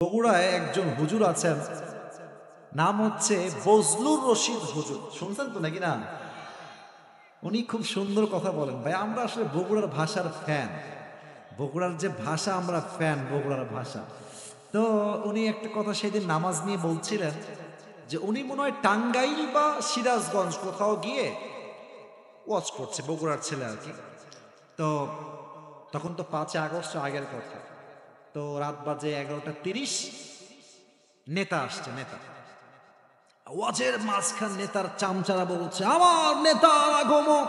বগুড়ায় একজন হুজুর আছেন, নাম হচ্ছে বজলুর রশিদ হুজুর। শুনছেন তো নাকি না? উনি খুব সুন্দর কথা বলেন। ভাই আমরা আসলে বগুড়ার ভাষার ফ্যান, বগুড়ার যে ভাষা আমরা ফ্যান বগুড়ার ভাষা। তো উনি একটা কথা সেদিন নামাজ নিয়ে বলছিলেন যে উনি মনে হয় টাঙ্গাইল বা সিরাজগঞ্জ কোথাও গিয়ে ওয়াচ করছে, বগুড়ার ছেলে আর কি। তো তখন তো 5 আগস্ট আগের কথা। তো রাত বাজে 11:30, নেতা আসছে। নেতা ওয়াজের মাঝখান নেতার চামচারা বলছে, আমার নেতার আগমন,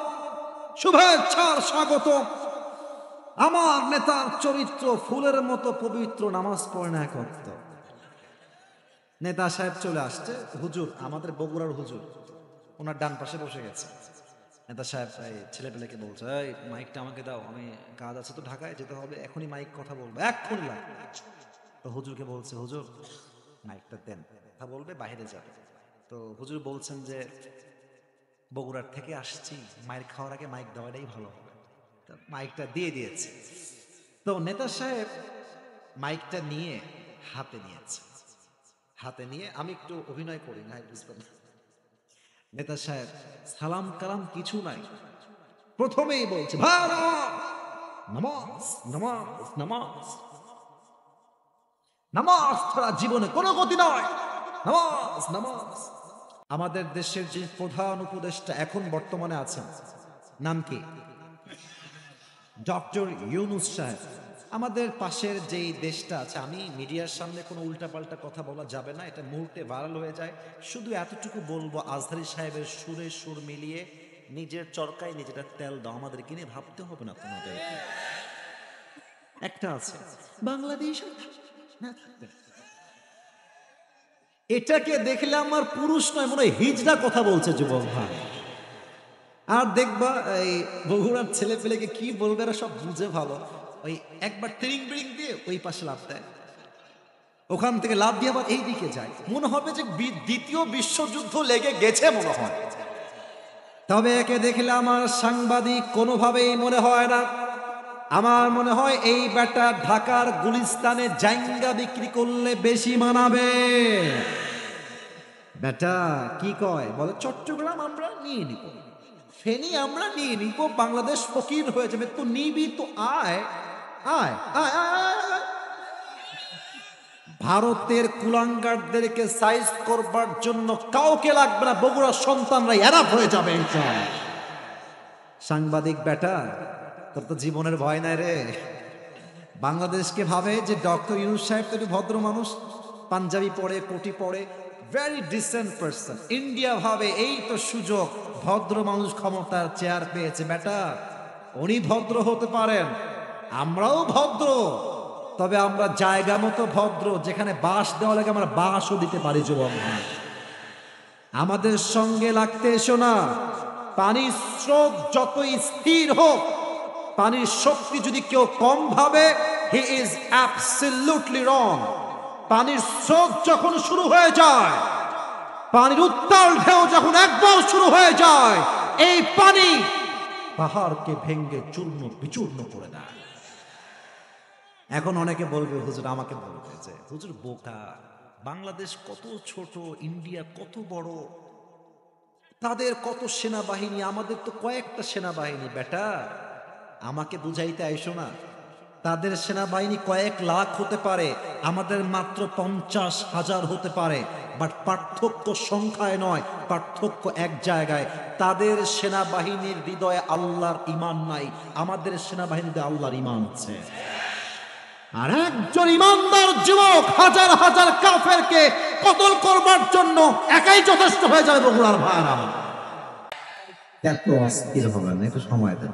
শুভেচ্ছার স্বাগত। আমার নেতার চরিত্র ফুলের মতো পবিত্র, নামাজ পড়ে না করত। নেতা সাহেব চলে আসছে, হুজুর আমাদের বগুড়ার হুজুর ওনার ডান পাশে বসে গেছে। নেতা সাহেব ছেলে পেলেকে বলছে, এই মাইকটা আমাকে দাও, আমি কাজ আছে তো, ঢাকায় যেতে হবে, এখনই মাইক কথা বলবো, এক্ষুনি লাগবে। তো হুজুরকে বলছে, হুজুর মাইকটা দেন, কথা বলবে, বাইরে যাবে। তো হুজুর বলছেন যে বগুড়ার থেকে আসছি, মাইক খাওয়ার আগে মাইক দেওয়াটাই ভালো হবে। তো মাইকটা দিয়ে দিয়েছে। তো নেতা সাহেব মাইকটা নিয়ে হাতে নিয়েছে। হাতে নিয়ে আমি একটু অভিনয় করি না, বুঝবেন না। নেতা সাহেব সালাম কালাম কিছু নাই, প্রথমেই বলছে, ভারত নামাজ নামাজ নামাজ, নামাজ ছাড়া জীবনে কোনো গতি নয়, নামাজ নামাজ। আমাদের দেশের যে প্রধান উপদেষ্টা এখন বর্তমানে আছেন, নাম কি? ডক্টর ইউনূস সাহেব। আমাদের পাশের যেই দেশটা আছে, আমি মিডিয়ার সামনে কোনো উল্টাপাল্টা কথা বলা যাবে না, এটা মুহূর্তে ভাইরাল হয়ে যায়। শুধু এতটুকু বলবো, আজহারী সাহেবের সুরে সুর মিলিয়ে নিজের চরকায় নিজেরা তেল দাও, আমাদের কিনে ভাবতে হবে না তোমাদের। একটা আছে বাংলাদেশ, এটাকে দেখলে আমার পুরুষ নয় মনে হয় হিজড়া কথা বলছে যুবক ভাই। আর দেখবা এই বগুড়ার ছেলে পেলেকে কি বলবে, এরা সব বুঝে ভালো। ওই একবার ট্রিং ব্রিং দিয়ে ওই পাশে লাভ দেয়, ওখান থেকে লাভ দিয়ে আবার এই দিকে যায়, মনে হবে যে দ্বিতীয় বিশ্বযুদ্ধ লেগে গেছে মনে হয়। তবে একে দেখলে আমার সাংবাদিক কোনোভাবেই মনে হয় না, আমার মনে হয় এই বেটা ঢাকার গুলিস্তানে জাইঙ্গা বিক্রি করলে বেশি মানাবে। বেটা কি কয় বলে, চট্টগ্রাম আমরা নিয়ে নিব, ফেনী আমরা নিয়ে নিব, বাংলাদেশ ফকির হয়ে যাবে। তো নিবি তো আয় আয় আয় আয় আয়। ভারতের কুলাঙ্গারদেরকে সাইজ করবার জন্য কাউকে লাগবে না, বগুড়ার সন্তানরা এরাফ হয়ে যাবে ইনশাআল্লাহ। সাংবাদিক বেটা, তোর তো জীবনের ভয় নাই রে। বাংলাদেশকে ভাবে যে ডক্টর ইউনূস সাহেব তো একটু ভদ্র মানুষ, পাঞ্জাবি পরে, কোটি পরে, ভেরি ডিসেন্ট পারসন। ইন্ডিয়া ভাবে এই তো সুযোগ, ভদ্র মানুষ ক্ষমতার চেয়ার পেয়েছে। বেটা উনি ভদ্র হতে পারেন, আমরাও ভদ্র, তবে আমরা জায়গা মতো ভদ্র, যেখানে বাঁশ দেওয়া লাগে আমরা বাঁশও দিতে পারি। যুবক আমাদের সঙ্গে লাগতে এসো না। পানির স্রোত যতই স্থির হোক, পানির শক্তি যদি কেউ কম ভাবে, হি ইজ অ্যাবসলিউটলি রং। পানির স্রোত যখন শুরু হয়ে যায়, পানির উত্তাল ঢেউ যখন একবার শুরু হয়ে যায়, এই পানি পাহাড়কে ভেঙ্গে চূর্ণ বিচূর্ণ করে দেয়। এখন অনেকে বলবে, হুজুর আমাকে বলবে যে হুজুর বোকা, বাংলাদেশ কত ছোট, ইন্ডিয়া কত বড়, তাদের কত সেনাবাহিনী, আমাদের তো কয়েকটা সেনাবাহিনী। বেটা আমাকে বুঝাইতে আইসো না, তাদের সেনাবাহিনী কয়েক লাখ হতে পারে, আমাদের মাত্র 50,000 হতে পারে, বাট পার্থক্য সংখ্যায় নয়, পার্থক্য এক জায়গায়। তাদের সেনাবাহিনীর হৃদয়ে আল্লাহর ঈমান নাই, আমাদের সেনাবাহিনীতে আল্লাহর ঈমান আছে। আর একজন ইমানদার যুবক হাজার হাজার কাফেরকে কতল করবার জন্য একাই যথেষ্ট হয়ে যাবে। বগুড়ার ভাইরা এত অস্থির হবে না, একটু সময় দেন।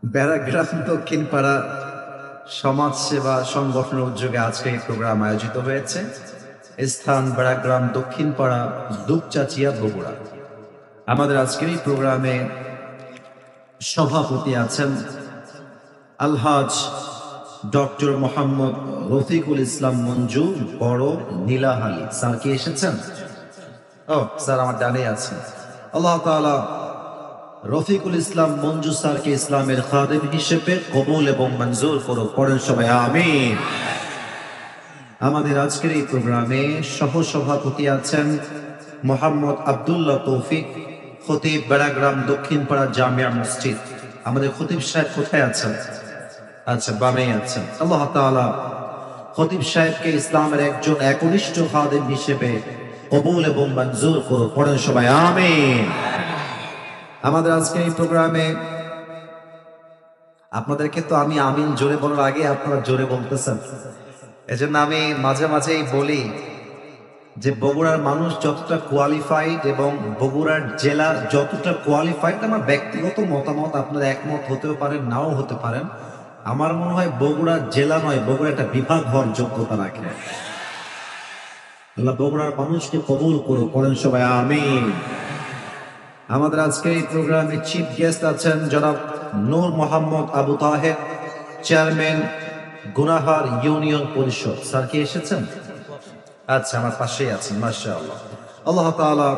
ব্যারাগ্রাম দক্ষিণ পাড়া সমাজ সেবা সংগঠনের উদ্যোগে আজকে এই প্রোগ্রাম আয়োজিত হয়েছে। স্থান ব্যারাগ্রাম দক্ষিণ পাড়া, দুপচাচিয়া, বগুড়া। আমাদের আজকের এই প্রোগ্রামে সভাপতি আছেন আলহাজ ডক্টর মোহাম্মদ রফিকুল ইসলাম মঞ্জু, বড় নীলাহালি। স্যার কি এসেছেন? ও স্যার আমার ডানে আছেন। আল্লাহ তাআলা রফিকুল ইসলাম মঞ্জু স্যারকে ইসলামের খাদেম হিসেবে কবুল এবং মঞ্জুর করুক। পড়েন সবাই আমিন। আমাদের আজকের এই প্রোগ্রামে সহসভাপতি আছেন মোহাম্মদ আব্দুল্লাহ তৌফিক, খতিব বেড়াগ্রাম দক্ষিণপাড়া জামিয়া মসজিদ। আমাদের খতিব সাহেব কোথায় আছেন? আচ্ছা, বামেই আছেন। আল্লাহ তাআলা খতিব সাহেবকে ইসলামের একজন একনিষ্ঠ খাদেম হিসেবে কবুল এবং মঞ্জুর করুন। পড়েন সবাই আমিন। আমাদের আজকে এই প্রোগ্রামে আপনাদেরকে তো আমি আমিন জোরে বলার আগে আপনারা জোরে বলতেছেন, এজন্য আমি মাঝে মাঝেই বলি যে বগুড়ার মানুষ যতটা কোয়ালিফাইড এবং বগুড়ার জেলা যতটা কোয়ালিফাইড, আমার ব্যক্তিগত মতামত, আপনারা একমত হতেও পারেন নাও হতে পারেন, আমার মনে হয় বগুড়া জেলা নয়, বগুড়া একটা বিভাগ হওয়ার যোগ্যতা রাখে। আল্লাহ বগুড়ার মানুষকে কবুল করুন। পড়েন সবাই আমিন। আমাদের আজকে এই প্রোগ্রামে চিফ গেস্ট আছেন জনাব নূর মোহাম্মদ আবু তাহের, চেয়ারম্যান গুনাহার ইউনিয়ন পরিষদ। স্যার কি এসেছেন? আচ্ছা, আমার পাশেই আছেন, মাশাআল্লাহ। আল্লাহ তাআলা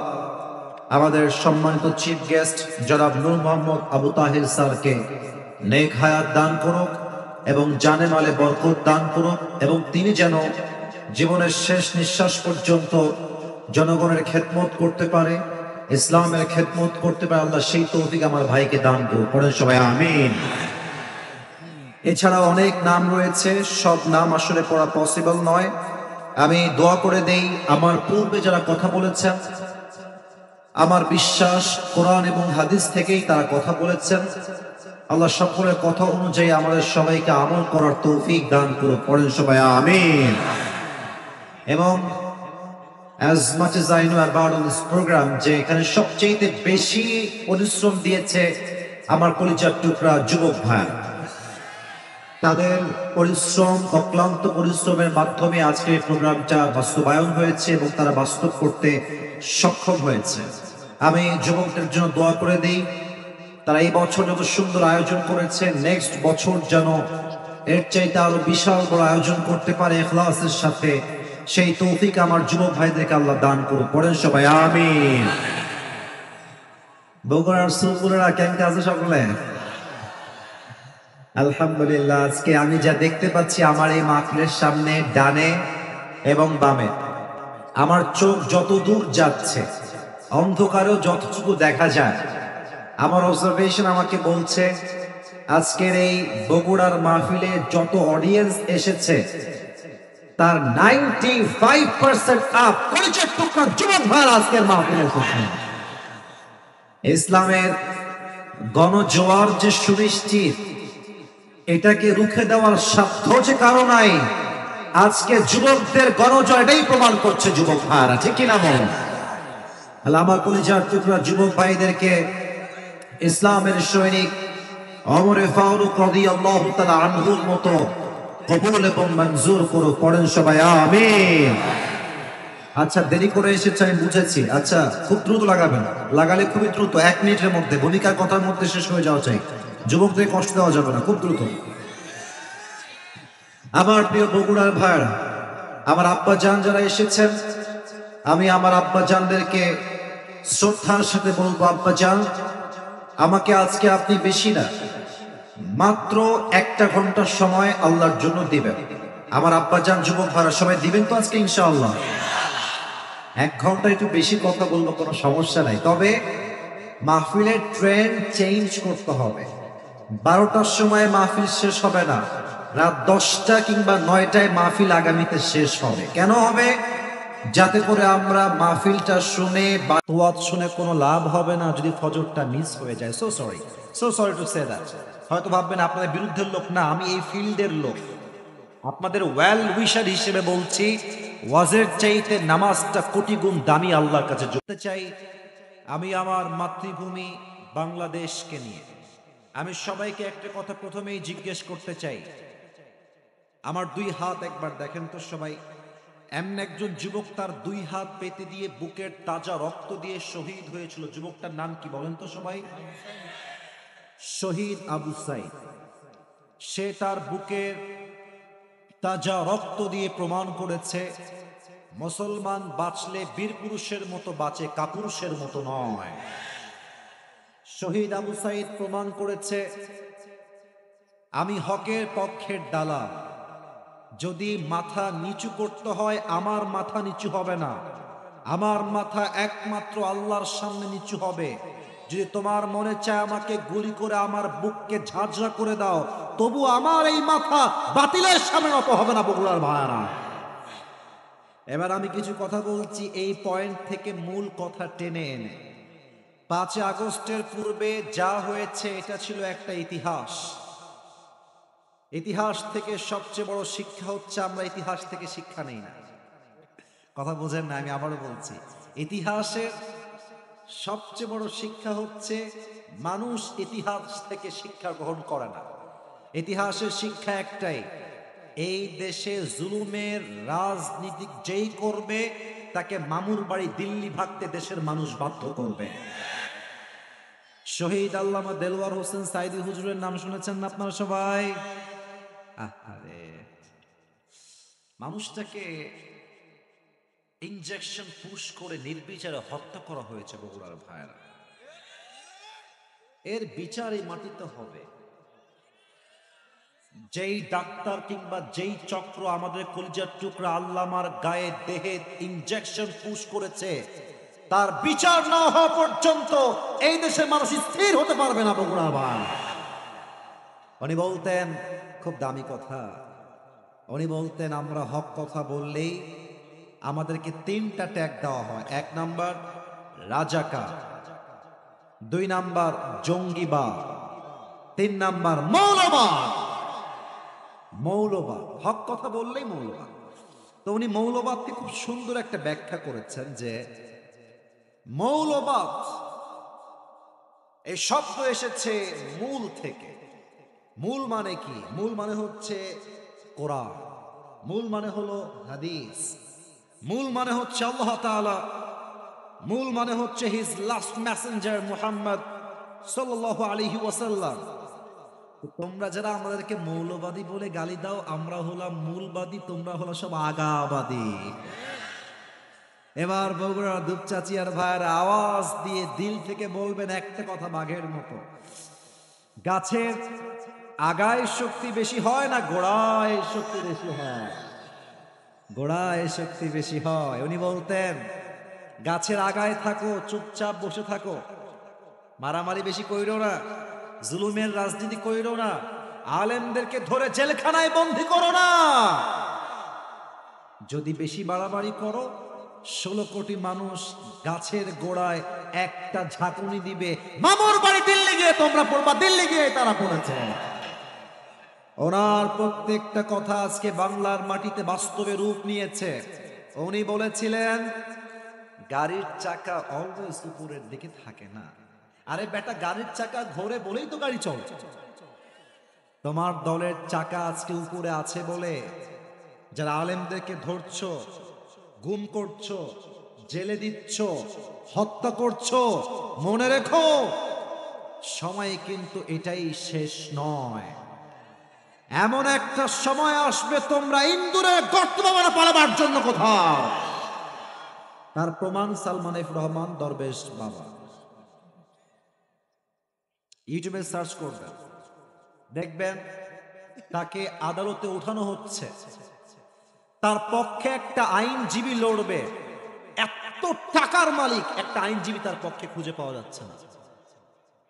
আমাদের সম্মানিত চিফ গেস্ট জনাব নূর মোহাম্মদ আবু তাহের স্যারকে নেক হায়াত দান করুক এবং জানে মালে বরকত দান করুক, এবং তিনি যেন জীবনের শেষ নিঃশ্বাস পর্যন্ত জনগণের খেদমত করতে পারে, ইসলামের খেদমত করতে পারে। আল্লাহ সেই তৌফিক আমার ভাইকে দান করুক। পড়েন সবাই আমিন। এছাড়া অনেক নাম রয়েছে, সব নাম আসলে পড়া পসিবল নয়। আমি দোয়া করে দেই, আমার পূর্বে যারা কথা বলেছেন, আমার বিশ্বাস কোরআন এবং হাদিস থেকেই তারা কথা বলেছেন। আল্লাহ সকলের কথা অনুযায়ী আমাদের সবাইকে আমল করার তৌফিক দান করুক। পড়েন সবাই আমিন। এবং as much as I know about this program, যে এখানে সবচেয়ে বেশি পরিশ্রম দিয়েছে আমার কলিজার টুকরা যুবক ভাই, তাদের পরিশ্রম, অক্লান্ত পরিশ্রমের মাধ্যমে আজকে এই প্রোগ্রামটা বাস্তবায়ন হয়েছে এবং তারা বাস্তব করতে সক্ষম হয়েছে। আমি যুবকদের জন্য দোয়া করে দিই, তারা এই বছর যত সুন্দর আয়োজন করেছে, নেক্সট বছর যেন এর চাইতে আরো বিশাল বড় আয়োজন করতে পারে ইখলাসের সাথে। সেই তৌফিক আমার যুবক ভাইদেরকে আল্লাহ দান করুন। পড়েন সবাই আমিন। বগুড়ার সুপুরেরা কেমন আছে সকলে? আলহামদুলিল্লাহ। আজকে আমি যা দেখতে পাচ্ছি আমার এই মাহফিলের সামনে ডানে এবং বামে, আমার চোখ যত দূর যাচ্ছে, অন্ধকারেও যতটুকু দেখা যায়, আমার অবজারভেশন আমাকে বলছে আজকের এই বগুড়ার মাহফিলে যত অডিয়েন্স এসেছে তার 95% আপ পরিচয় টুকরা যুবক ভাই আজকের মাহফিলে এসেছে। ইসলামের গণজোয়ার যে সুনিশ্চিত, এটাকে রুখে দেওয়ার সাধ্য যে কারো নাই, আজকে যুবকদের গণজয় এটাই প্রমাণ করছে যুবক ভাইরা, ঠিক কিনা বল? আমার কলিজার টুকরা যুবক ভাইদেরকে ইসলামের সৈনিক ওমরে ফারুক রাদিয়াল্লাহু তাআলা আনহুর মতো কবুল এবং মঞ্জুর করো। পড়েন সবাই আমিন। আচ্ছা, দেরি করে এসেছে আমি বুঝেছি। আচ্ছা, খুব দ্রুত লাগাবেন, লাগালে খুবই দ্রুত, 1 মিনিটের মধ্যে, ভূমিকার কথার মধ্যে শেষ হয়ে যাওয়া চাই। যুবকদের কষ্ট দেওয়া যাবে না, খুব দ্রুত। আমার প্রিয় বগুড়ার ভাইরা, আমার আব্বা জান যারা এসেছেন, আমি আমার আব্বা জানদেরকে শ্রদ্ধার সাথে বলবো, আব্বা জান, আমাকে আজকে আপনি বেশি না, মাত্র 1 ঘন্টার সময় আল্লাহর জন্য দিবেন। আমার আব্বা জান যুবক ভাইরা সবাই দিবেন তো আজকে ইনশাআল্লাহ? 1 ঘন্টা একটু বেশি কথা বলবো, কোনো সমস্যা নাই, তবে মাহফিলের ট্রেন্ড চেঞ্জ করতে হবে। 12টার সময় মাহফিল শেষ হবে না, রাত 10টা কিংবা 9টায় মাহফিল আগামীতে শেষ হবে। কেন হবে? যাতে করে আমরা মাহফিলটা শুনে বা ওয়াজ শুনে কোনো লাভ হবে না যদি ফজরটা মিস হয়ে যায়। So sorry to say that. হয়তো ভাববেন আপনাদের বিরুদ্ধের লোক না, আমি এই ফিল্ডের লোক, আপনাদের ওয়েল উইশার হিসেবে বলছি, ওয়াজের চাইতে নামাজটা কোটি গুণ দামি আল্লাহর কাছে। যেতে চাই আমি আমার মাতৃভূমি বাংলাদেশকে নিয়ে। আমি সবাইকে একটা কথা প্রথমেই জিজ্ঞেস করতে চাই, আমার 2 হাত একবার দেখেন তো সবাই। এমন একজন যুবক তার 2 হাত পেতে দিয়ে বুকের তাজা রক্ত দিয়ে শহীদ হয়েছিল, যুবকটার নাম কি বলেন তো সবাই? শহীদ আবু সাইদ। সে তার বুকের তাজা রক্ত দিয়ে প্রমাণ করেছে মুসলমান বাঁচলে বীর পুরুষের মতো বাঁচে, কাপুরুষের মতো নয়। শহীদ আবু সাইদ প্রমাণ করেছে আমি হকের পক্ষের দালাল, যদি মাথা নিচু করতে হয় আমার মাথা নিচু হবে না, আমার মাথা একমাত্র আল্লাহর সামনে নিচু হবে। যদি তোমার মনে চায় আমাকে গুলি করে আমার বুককে ঝাঁঝরা করে দাও, তবু আমার এই মাথা বাতিলের সামনে নত হবে না বগুড়ার ভাইয়ারা। এবার আমি কিছু কথা বলছি এই পয়েন্ট থেকে মূল কথা টেনে এনে। 5 আগস্টের পূর্বে যা হয়েছে এটা ছিল একটা ইতিহাস। ইতিহাস থেকে সবচেয়ে বড় শিক্ষা হচ্ছে আমরা ইতিহাস থেকে শিক্ষা নেই না। কথা বোঝেন না, আমি আবারও বলছি, ইতিহাসের সবচেয়ে বড় শিক্ষা হচ্ছে মানুষ ইতিহাস থেকে শিক্ষা গ্রহণ করে না। ইতিহাসের শিক্ষা একটাই, এই দেশে জুলুমের রাজনীতি যেই করবে তাকে মামুর বাড়ি দিল্লি ভাগতে দেশের মানুষ বাধ্য করবে। শহীদ আল্লামা দেলোয়ার হোসেন সাইদি হুজুরের নাম শুনেছেন না আপনারা সবাই? আরে মানুষটাকে ইনজেকশন পুশ করে নির্বিচারে হত্যা করা হয়েছে বগুড়ার ভাইরা। এর বিচার এই মাটিতে হবে। যেই ডাক্তার কিংবা যেই চক্র আমাদের কলিজার টুকরা আল্লামার গায়ে দেহে ইনজেকশন পুশ করেছে, তার বিচার না হওয়া পর্যন্ত এই দেশের মানুষ স্থির হতে পারবে না বগুড়ার ভাই। উনি বলতেন, খুব দামি কথা, উনি বলতেন আমরা হক কথা বললেই আমাদেরকে 3টা ট্যাগ দেওয়া হয়। 1 নাম্বার রাজাকার, 2 নাম্বার জঙ্গিবাদ, 3 নাম্বার মৌলবাদ। মৌলবাদ, হক কথা বললেই মৌলবাদ। তো উনি মৌলবাদকে খুব সুন্দর একটা ব্যাখ্যা করেছেন যে মৌলবাদ এই শব্দ এসেছে মূল থেকে। মূল মানে কি? মূল মানে হচ্ছে কোরআন, মূল মানে হলো হাদিস, মূল মানে হচ্ছে আল্লাহ তাআলা, মূল মানে হচ্ছে হিজ লাস্ট মেসেঞ্জার মুহাম্মদ সাল্লাল্লাহু আলাইহি ওয়াসাল্লাম। তোমরা যারা আমাদেরকে মৌলবাদী বলে গালি দাও, আমরা হলাম মূলবাদী, তোমরা হলো সব আগাবাদী। এবার বগুড়ার দুপচাচিয়ার ভাইয়ের আওয়াজ দিয়ে দিল থেকে বলবেন একটা কথা বাঘের মতো, গাছের আগায় শক্তি বেশি হয় না গোড়ায় শক্তি বেশি হয়? গোড়ায় শক্তি বেশি হয়। উনি বলতেন গাছের আগায় থাকো, চুপচাপ বসে থাকো, মারামারি বেশি কইরো না, জুলুমের রাজনীতি কইরো না, আলেমদেরকে ধরে জেলখানায় বন্দী করো না। যদি বেশি বাড়াবাড়ি করো 16 কোটি মানুষ গাছের গোড়ায় একটা ঝাঁকুনি দিবে, মামুর বাড়ি দিল্লি গিয়ে তোমরা পড়বা, দিল্লি গিয়ে তারা পড়েছে। ওনার প্রত্যেকটা কথা আজকে বাংলার মাটিতে বাস্তবে রূপ নিয়েছে। উনি বলেছিলেন গাড়ির চাকা অলওয়েজ উপরের দিকে থাকে না। আরে বেটা, গাড়ির চাকা ঘোরে বলেই তো গাড়ি চলছে। তোমার দলের চাকা আজকে উপরে আছে বলে যারা আলেমদেরকে ধরছো, গুম করছো, জেলে দিচ্ছ, হত্যা করছো, মনে রেখো সময় কিন্তু এটাই শেষ নয়। এমন একটা সময় আসবে তোমরা ইন্দুরের গর্ত পালাবার জন্য কোথাও। তার প্রমাণ সালমান এফ রহমান দরবেশ বাবা। ইউটিউবে সার্চ করবেন, দেখবেন তাকে আদালতে উঠানো হচ্ছে, তার পক্ষে একটা আইনজীবী লড়বে। এত টাকার মালিক একটা আইনজীবী তার পক্ষে খুঁজে পাওয়া যাচ্ছে না।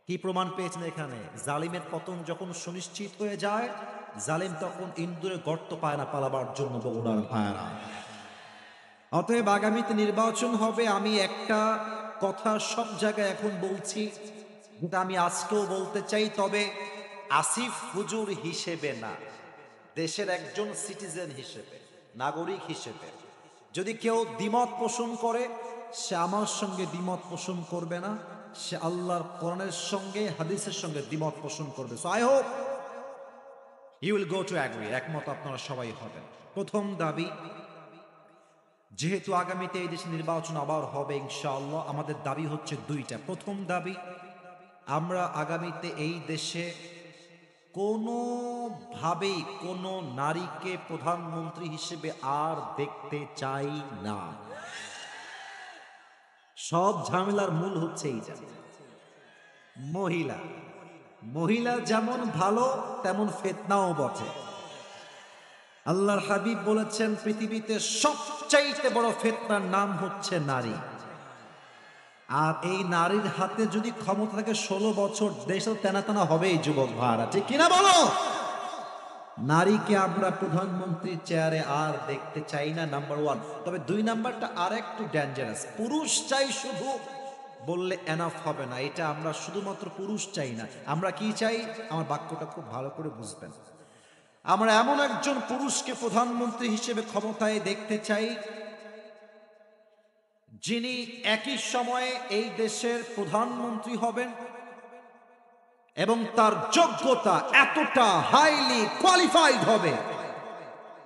কি প্রমাণ পেয়েছেন এখানে? জালিমের পতন যখন সুনিশ্চিত হয়ে যায়, জালিম তখন ইন্দুরে গর্ত পায় না পালাবার জন্য বগুড়ার ভাইরা। অতএব আগামীতে নির্বাচন হবে। আমি একটা কথা সব জায়গায় এখন বলছি, যেটা আমি আজকেও বলতে চাই, তবে আসিফ হুজুর হিসেবে না, দেশের একজন সিটিজেন হিসেবে, নাগরিক হিসেবে। যদি কেউ দ্বিমত পোষণ করে, সে আমার সঙ্গে দ্বিমত পোষণ করবে না, সে আল্লাহর কোরআনের সঙ্গে হাদিসের সঙ্গে দ্বিমত পোষণ করবে। So I hope you will go to agree, একমত আপনারা সবাই হবেন। প্রথম দাবি, যেহেতু আগামীতে এই দেশে নির্বাচন আবার হবে ইনশাআল্লাহ, আমাদের দাবি হচ্ছে 2টা। প্রথম দাবি, আমরা আগামীতে এই দেশে কোনোভাবেই কোনো নারীকে প্রধানমন্ত্রী হিসেবে আর দেখতে চাই না। সব ঝামেলার মূল হচ্ছে এই যে মহিলা। মহিলা যেমন ভালো তেমন ফিতনাও বটে। আল্লাহর হাবিব বলেছেন পৃথিবীতে সবচাইতে বড় ফিতনার নাম হচ্ছে নারী। আর এই নারীর হাতে যদি ক্ষমতা থাকে 16 বছর, দেশ তেনা তেনা হবেই যুবক ভাইরা, ঠিক কিনা বলো? নারীকে আমরা প্রধানমন্ত্রীর চেয়ারে আর দেখতে চাই না, নাম্বার 1। তবে 2 নাম্বারটা আর একটু ডেঞ্জারাস। পুরুষ চাই শুধু বললে এনাফ হবে না, এটা আমরা শুধুমাত্র পুরুষ চাই না। আমরা কি চাই? আমার বাক্যটা খুব ভালো করে বুঝবেন। আমরা এমন একজন পুরুষকে প্রধানমন্ত্রী হিসেবে ক্ষমতায় দেখতে চাই, যিনি একই সময়ে এই দেশের প্রধানমন্ত্রী হবেন এবং তার যোগ্যতা এতটা হাইলি কোয়ালিফাইড হবে,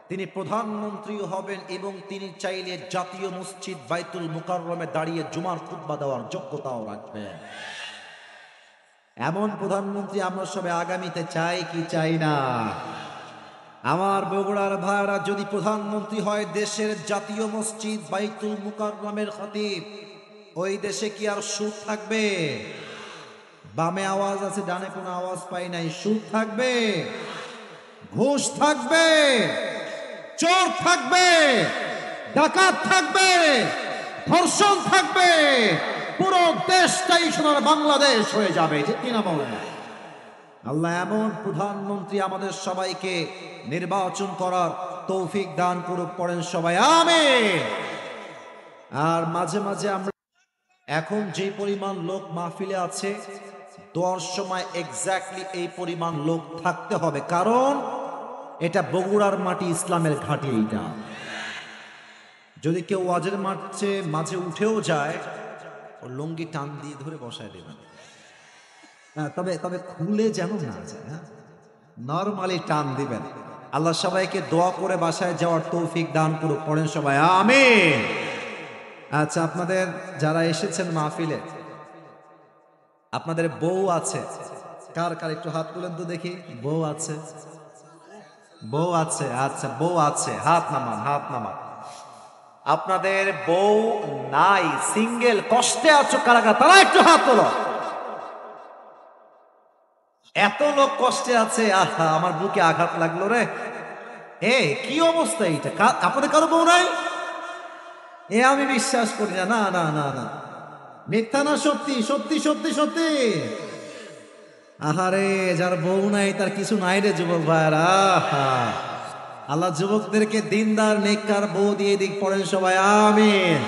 তিনি প্রধানমন্ত্রীও হবেন এবং তিনি চাইলে জাতীয় মসজিদ বাইতুল মুকাররমে দাঁড়িয়ে জুমার খুতবা দেওয়ার যোগ্যতাও রাখবেন। এমন প্রধানমন্ত্রী আমরা সবাই আগামীতে চাই কি চাই না? আমার বগুড়ার ভাইরা, যদি প্রধানমন্ত্রী হয় দেশের জাতীয় মসজিদ বাইতুল মুকাররমের খতিব, ওই দেশে কি আর সুদ থাকবে? বামে আওয়াজ আছে, ডানে কোনো আওয়াজ পাই নাই। সুদ থাকবে, ঘুষ থাকবে, চোর থাকবে, ডাকাত থাকবে, ধর্ষণ থাকবে, পুরো দেশটাই সোনার বাংলাদেশ হয়ে যাবে, ঠিক কিনা বলেন? আল্লাহ এমন প্রধানমন্ত্রী আমাদের সবাইকে নির্বাচন করার তৌফিক দান করুক, পড়েন সবাই আমিন। আর মাঝে মাঝে আমরা এখন যে পরিমাণ লোক মাহফিলে আছে, দোয়ার সময় এক্স্যাক্টলি এই পরিমাণ লোক থাকতে হবে, কারণ এটা বগুড়ার মাটি, ইসলামের ঘাঁটি। এইটা যদি কেউ ওয়াজের মাঠে মাঝে উঠেও যায়, ও লুঙ্গি টান দিয়ে ধরে বসায় দেবেন। তবে তবে খুলে যেন না যায়, নরমালি টান দিবেন। আল্লাহ সবাইকে দোয়া করে বাসায় যাওয়ার তৌফিক দান করুক, পড়েন সবাই আমিন। আচ্ছা, আপনাদের যারা এসেছেন মাহফিলে, আপনাদের বউ আছে? কার কার একটু হাত তুলেন তো দেখি। বউ আছে? বউ আছে? আচ্ছা, বউ আছে, হাত নামান, হাত নামান। আপনাদের বউ নাই, সিঙ্গেল, কষ্টে আছো কারা কারা, তারা একটু হাত তোলো। এত লোক কষ্টে আছে, আহা আমার বুকে আঘাত লাগলো রে। কি অবস্থা এইটা? আপনাদের কারো বউ নাই? আমি বিশ্বাস করি না। না না না না, মিথ্যা না, সত্যি সত্যি সত্যি সত্যি। আহারে, যার বউ নাই তার কিছু নাই রে যুবক ভাইরা। আল্লাহ যুবকদেরকে দিনদার নেককার বউ দিয়ে দিক, পড়েন সবাই আমিন।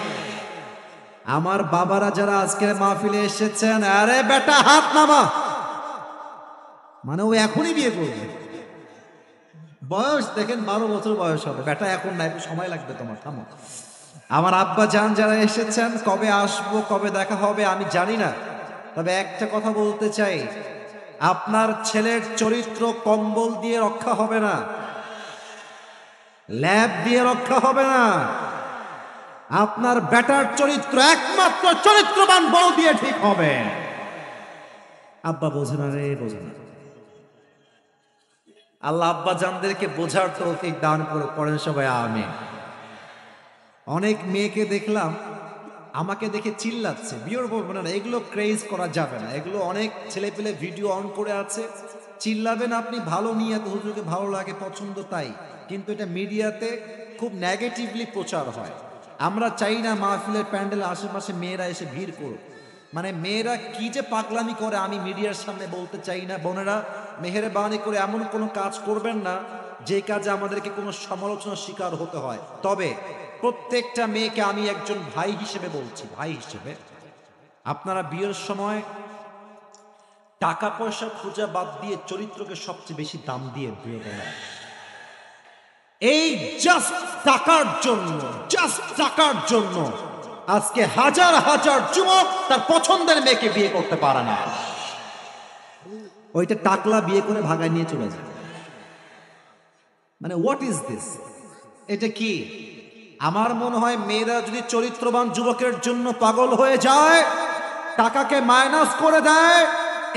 আমার বাবারা যারা আজকের মাহফিলে এসেছেন, আরে বেটা হাত নামা, মানে ও এখনই বিয়ে করবে। বয়স দেখেন 12 বছর বয়স হবে, বেটা এখন না, একটু সময় লাগবে তোমার, থামো। আমার আব্বা জান যারা এসেছেন, কবে আসবো কবে দেখা হবে আমি জানি না, তবে একটা কথা বলতে চাই, আপনার ছেলের চরিত্র কম্বল দিয়ে রক্ষা হবে না, ল্যাব দিয়ে রক্ষা হবে না। আপনার বেটার চরিত্র একমাত্র চরিত্রবান বউ দিয়ে ঠিক হবে। আব্বা বোঝে না রে, বোঝে না। আল্লাহ আব্বা জানদেরকে বোঝার তৌফিক দান করে, পড়েন সবাই আমিন। অনেক মেয়েকে দেখলাম আমাকে দেখে চিল্লাচ্ছে, বিয়ের বলবো না, এগুলো ক্রেজ করা যাবে না। এগুলো অনেক ছেলে পেলে ভিডিও অন করে আছে, চিল্লাবেন আপনি ভালো নিয়ে, হুজুরকে ভালো লাগে পছন্দ তাই, কিন্তু এটা মিডিয়াতে খুব নেগেটিভলি প্রচার হয়। আমরা চাই না মাহফিলের প্যান্ডেল আশেপাশে মেয়েরা এসে ভিড় করুক। মানে মেয়েরা কি যে পাগলামি করে আমি মিডিয়ার সামনে বলতে চাই না। বোনেরা, মেহেরবানি করে এমন কোনো কাজ করবেন না যে কাজে আমাদেরকে কোনো সমালোচনার শিকার হতে হয়। তবে প্রত্যেকটা মেয়েকে আমি একজন ভাই হিসেবে বলছি, ভাই হিসেবে আপনারা বিয়ের সময় টাকা পয়সা খোঁজা বাদ দিয়ে চরিত্রকে সবচেয়ে বেশি দাম দিয়ে বিয়ে করেন। এই জাস্ট টাকার জন্য, জাস্ট টাকার জন্য আজকে হাজার হাজার যুবক তার পছন্দের মেয়েকে বিয়ে করতে পারে না। ওইটা টাকলা বিয়ে করে ভাগায় নিয়ে চলে যায়। মানে হোয়াট ইজ দিস? এটা কি? আমার মনে হয় মেয়েরা যদি চরিত্রবান যুবকের জন্য পাগল হয়ে যায়, টাকাকে মাইনাস করে দেয়,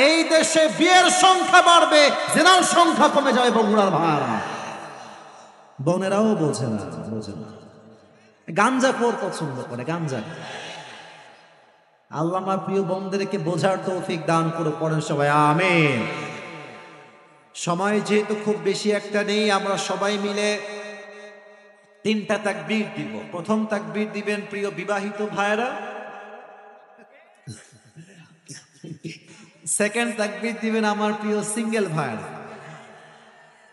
এই দেশে বিয়ের সংখ্যা বাড়বে, জেনার সংখ্যা কমে যাবে। বগুড়ার ভাড়া বোনেরাও বোঝে না, বোঝে না। গাঞ্জাখোর পছন্দ করে, গাঞ্জা। আল্লাহ আমার প্রিয় বোনদেরকে বোঝার তৌফিক দান করে, পড়েন সবাই আমিন। সময় যেহেতু খুব বেশি একটা নেই, আমরা সবাই মিলে তিনটা তাকবীর দিব। প্রথম তাকবীর দিবেন প্রিয় বিবাহিত ভাইরা, সেকেন্ড তাকবীর দিবেন আমার প্রিয় সিঙ্গেল ভাইরা।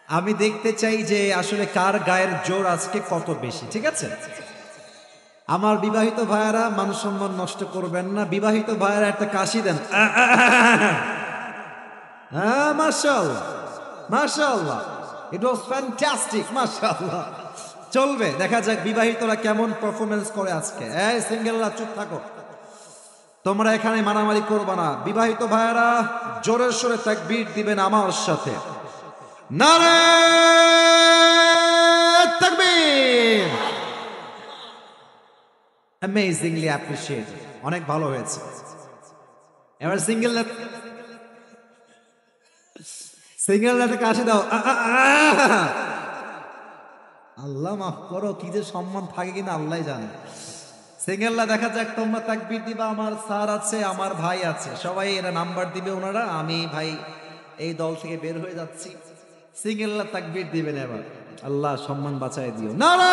আমি দেখতে চাই যে আসলে কার গায়ের জোর আজকে কত বেশি, ঠিক আছে? আমার বিবাহিত ভাইয়ারা মান সম্মান নষ্ট করবেন না। বিবাহিত ভাইয়ারা একটা কাশি দেন। হ্যাঁ, মাশাআল্লাহ মাশাআল্লাহ, ইট ওয়াজ ফ্যান্টাস্টিক, মাশাআল্লাহ। চলবে, দেখা যাক বিবাহিতরা কেমন পারফরমেন্স করে আজকে। এই সিঙ্গেলরা চুপ থাকো, তোমরা এখানে মারামারি করবা না। বিবাহিত ভাইয়ারা জোরে সোরে তাকবীর দিবেন আমার সাথে। নারে তাকবীর! অ্যামেজিংলি অ্যাপ্রিশিয়েটেড, অনেক ভালো হয়েছে। এবার সিঙ্গেল কাশি দাও। আল্লাহ মাফ করো, কি যে সম্মান থাকে কিনা আল্লাহ জানে। সিঙ্গেলরা দেখা যাক, তোমরা তাকবীর দিবা। আমার স্যার আছে, আমার ভাই আছে, সবাই এরা নাম্বার দিবে ওনারা। আমি ভাই এই দল থেকে বের হয়ে যাচ্ছি। সিঙ্গেলরা তাকবীর দিবেন এবার। আল্লাহ সম্মান বাঁচায় দিও। নারে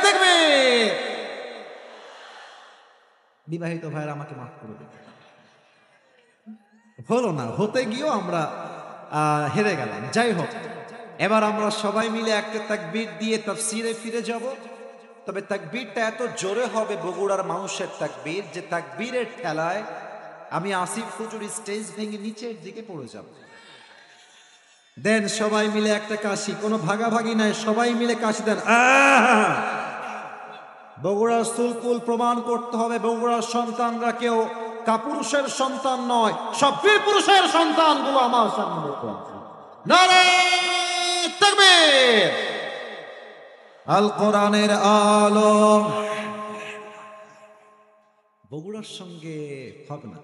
তাকবীর! বিবাহিত ভাইরা আমাকে মাফ করে দেবে, হলো না, হতে গিয়েও আমরা হেরে গেলাম। যাই হোক, এবার আমরা সবাই মিলে একটা তাকবীর দিয়ে তাফসীরে ফিরে যাব। তবে তাকবীরটা এত জোরে হবে বগুড়ার মানুষের তাকবীর, যে তাকবীরের ঠেলায় আমি আসিফ হুজুর স্টেজ ভেঙে নিচের দিকে পড়ে যাব। দেন সবাই মিলে একটা কাশি, কোনো ভাগাভাগি নাই, সবাই মিলে কাশি দেন। বগুড়ার সুলকুল প্রমাণ করতে হবে, বগুড়ার সন্তানরা কেউ কাপুরুষের সন্তান নয়, সব বীর পুরুষের সন্তানগুলো আমার সামনে। নারে তাকবীর! আল কোরআনের আলো। বগুড়ার সঙ্গে হবে না,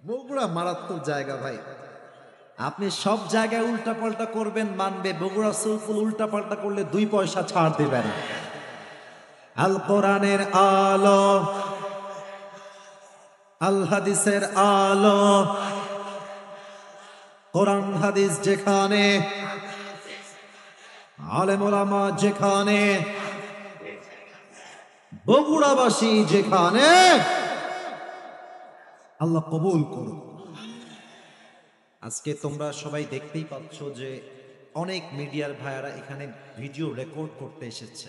বগুড়া মারাত্মক জায়গা ভাই। আপনি সব জায়গায় উল্টা পাল্টা করবেন, মানবে। বগুড়া সুলকুল উল্টা পাল্টা করলে 2 পয়সা ছাড় দিবে না। আল কোরআনের আলো, আল হাদিসের আলো, কোরআন হাদিস যেখানে, আলেম ওলামা যেখানে, বগুড়াবাসী যেখানে, আল্লাহ কবুল করুন। আজকে তোমরা সবাই দেখতেই পাচ্ছ যে অনেক মিডিয়ার ভাইয়ারা এখানে ভিডিও রেকর্ড করতে এসেছে।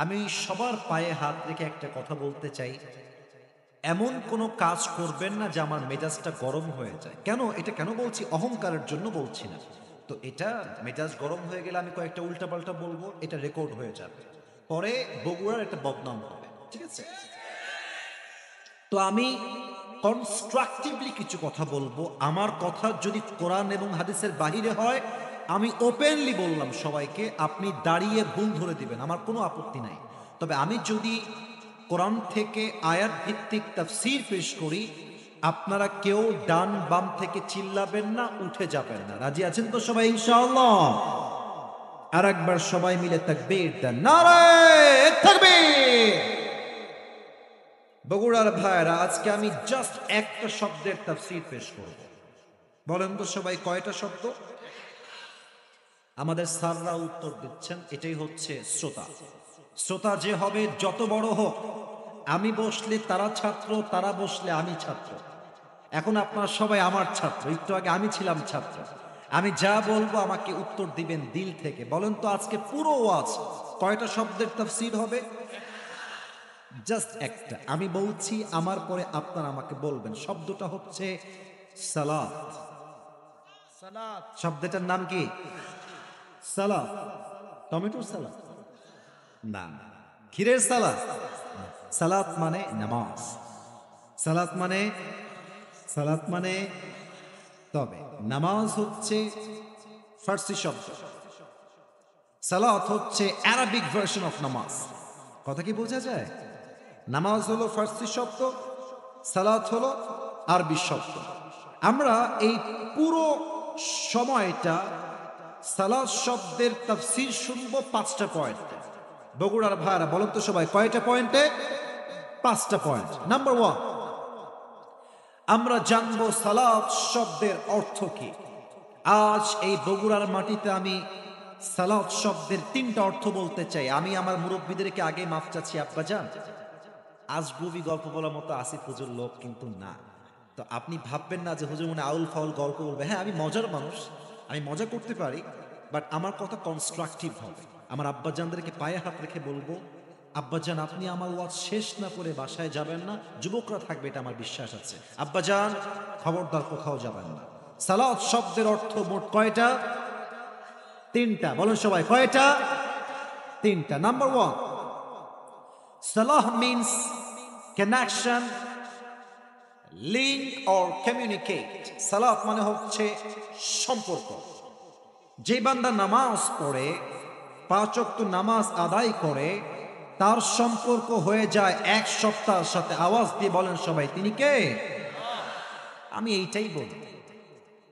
আমি সবার পায়ে হাত রেখে একটা কথা বলতে চাই, এমন কোনো কাজ করবেন না যে আমার মেজাজটা গরম হয়ে যায়। এটা কেন বলছি? অহংকারের জন্য বলছি না। তো এটা মেজাজ গরম হয়ে গেলে আমি কয়েকটা উল্টাপাল্টা বলবো, এটা রেকর্ড হয়ে যাবে, পরে বগুড়ার একটা বদনাম হবে, ঠিক আছে? তো আমি কনস্ট্রাকটিভলি কিছু কথা বলবো। আমার কথা যদি কোরআন এবং হাদিসের বাহিরে হয়, আমি ওপেনলি বললাম সবাইকে, আপনি দাঁড়িয়ে ভুল ধরে দিবেন, আমার কোনো আপত্তি নাই। তবে আমি যদি কোরআন থেকে আয়াত ভিত্তিক তাফসীর পেশ করি, আপনারা কেউ ডান বাম থেকে চিল্লাবেন না, উঠে যাবেন না। রাজি আছেন তো সবাই ইনশাআল্লাহ? আর একবার সবাই মিলে তাকবীর দেন। নারে তাকবীর! বগুড়ার ভাইরা, আজকে আমি জাস্ট একটা শব্দের তাফসীর পেশ করব। বলেন তো সবাই, কয়টা শব্দ? আমাদের স্যাররা উত্তর দিচ্ছেন, এটাই হচ্ছে শ্রোতা। শ্রোতা যে হবে, যত বড় হোক, আমি বসলে তারা ছাত্র, তারা বসলে আমি ছাত্র। এখন আপনারা সবাই আমার ছাত্র, একটু আগে আমি ছিলাম ছাত্র। আমি যা বলবো আমাকে উত্তর দিবেন দিল থেকে। বলেন তো আজকে পুরো ওয়াজ কয়টা শব্দের তাফসীর হবে? জাস্ট একটা। আমি বলছি, আমার পরে আপনারা আমাকে বলবেন। শব্দটা হচ্ছে সালাত। শব্দটার নাম কি? সালাত। টমেটোর সালাত না, ক্ষীরের সালাত। সালাত মানে নামাজ। সালাত মানে তবে নামাজ হচ্ছে ফার্সি শব্দ, সালাত হচ্ছে আরবিক ভার্সন অফ নামাজ। কথা কি বোঝা যায়? নামাজ হলো ফার্সি শব্দ, সালাত হলো আরবি শব্দ। আমরা এই পুরো সময়টা সালাত শব্দের তাফসীর শুনবো 5টা পয়েন্ট। বগুড়ার ভাইরা বলেন তো সবাই, কয়টা পয়েন্টে? 5টা পয়েন্ট। নাম্বার 1, আমরা জানবো সালাত শব্দের অর্থ কি। আজ এই বগুড়ার মাটিতে আমি সালাত শব্দের তিনটা অর্থ বলতে চাই। আমি আমার মুরব্বীদেরকে আগে মাফ চাচ্ছি, আব্বাজান আজগুবি গল্প বলার মতো আসিফ হুজুর লোক কিন্তু না। তো আপনি ভাববেন না যে হুজুর মনে আউল ফাউল গল্প বলবে। হ্যাঁ, আমি মজার মানুষ, আমি মজা করতে পারি, বাট আমার কথা কনস্ট্রাকটিভ হবে। আমার আব্বাজানদেরকে পায়ে হাত রেখে বলবো, আব্বাজান আপনি আমার ওয়াজ শেষ না করে বাসায় যাবেন না, যুবকরা থাকবে এটা আমার বিশ্বাস আছে। আব্বাজান খবরদার কোথাও যাবেন না। সালাত শব্দের অর্থ মোট কয়টা? তিনটা। বলেন সবাই, কয়টা? তিনটা। Number one, salah means connection, link or communicate. সালাত মানে হচ্ছে সম্পর্ক। যে বান্দা নামাজ পড়ে, 5 ওয়াক্ত নামাজ আদায় করে, তার সম্পর্ক হয়ে যায় এক সপ্তাহের সাথে। আওয়াজ দিয়ে বলেন সবাই, তিনি কে? আমি এইটাই বলি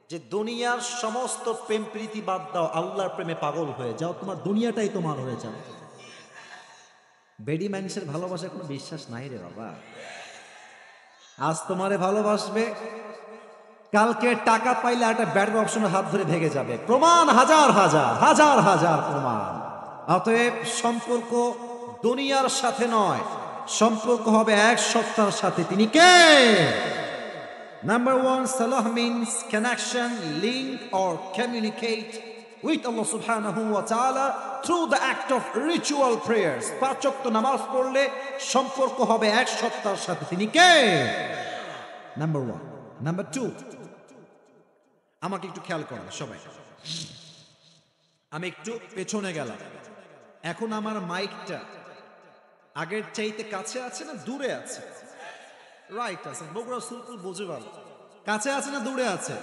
যে দুনিয়ার সমস্ত প্রেম প্রীতি বাদ দাও, আল্লাহর প্রেমে পাগল হয়ে যাও, তোমার দুনিয়াটাই তোমার হয়ে যাবে। বেডি মানুষের ভালোবাসার কোনো বিশ্বাস নাই রে বাবা। আজ তোমারে ভালোবাসবে, কালকে টাকা পাইলে একটা ব্যাটার অপশনের হাত ধরে ভেঙে যাবে। প্রমাণ হাজার হাজার হাজার হাজার প্রমাণ। অতএব সম্পর্ক দুনিয়ার সাথে নয়, সম্পর্ক হবে এক সত্তার সাথে। তিনি কে? Number one, salah means connection, link or communicate with Allah subhanahu wa ta'ala through the act of ritual prayers. 5 ওয়াক্ত নামাজ পড়লে সম্পর্ক হবে এক সত্তার সাথে। তিনি কে? Number one. নাম্বার টু, আমাকে একটু খেয়াল করেন সবাই। আমি একটু পেছনে গেলাম, এখন আমার মাইকটা আগের চাইতে কাছে আছে না দূরে আছে? রাইট আছে। বগুড়া সুলপুল বুঝে ভালো, কাছে আছে না দূরে আছে?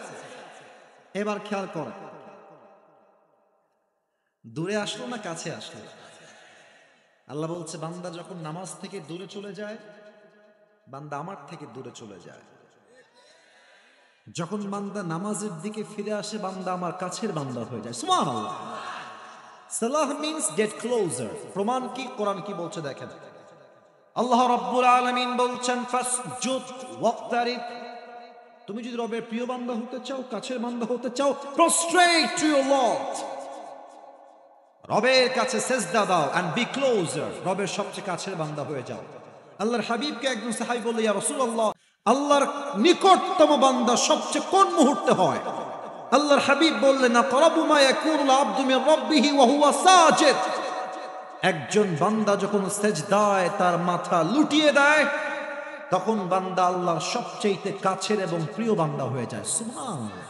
এবার খেয়াল করেন, দূরে আসলো না কাছে আসলো? আল্লাহ বলছে বান্দা যখন নামাজ থেকে দূরে চলে যায়, বান্দা আমার থেকে দূরে চলে যায়। যখন বান্দা নামাজের দিকে ফিরে আসে, বান্দা আমার কাছের বান্দা হয়ে যায়। সুবহানাল্লাহ। সালাহ মিন্স গেট ক্লোজার। প্রমাণ কি? কোরআন কি বলছে দেখেন। আল্লাহ রাব্বুল আলামিন বলছেন ফাসজুদ ওয়াক্তারিব। তুমি যদি রবের প্রিয় বান্দা হতে চাও, কাছের বান্দা হতে চাও, প্রস্ট্রেট টু ইওর লর্ড, রবের কাছে সেজদা দাও এন্ড বি ক্লোজার, রবের সবচেয়ে কাছের বান্দা হয়ে যাও। আল্লাহর হাবিবকে একজন সাহাবী বলল, ইয়া রাসূলুল্লাহ, আল্লাহর নিকটতম বান্দা সবচেয়ে কোন মুহূর্তে হয়? আল্লাহর হাবিব বললেন, আকরাবু মা ইয়াকুনুল আবদু মির রাব্বিহি ওয়া হুয়া সাজিদ। একজন বান্দা যখন সেজদায় তার মাথা লুটিয়ে দেয়, তখন বান্দা আল্লাহর সবচেয়ে কাছের এবং প্রিয় বান্দা হয়ে যায়। সুবহানাল্লাহ।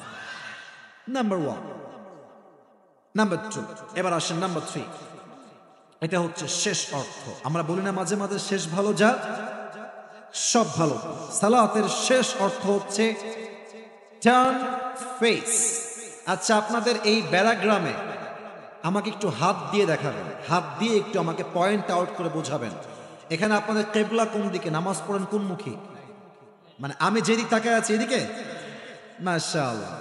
Number one. নাম্বার টু, এবার আসেন নাম্বার থ্রি। এটা হচ্ছে শেষ অর্থ। আমরা বলি না মাঝে মাঝে শেষ ভালো যা সব ভালো। সালাতের শেষ অর্থ হচ্ছে টার্ন ফেস। আচ্ছা, আপনাদের এই ব্যারাগ্রামে আমাকে একটু হাত দিয়ে দেখাবেন, হাত দিয়ে একটু আমাকে পয়েন্ট আউট করে বোঝাবেন। এখানে আপনাদের কিবলা কোন দিকে? নামাজ পড়েন কোন মুখী? মানে আমি যেদিক তাকায় আছি এদিকে? মাশাআল্লাহ।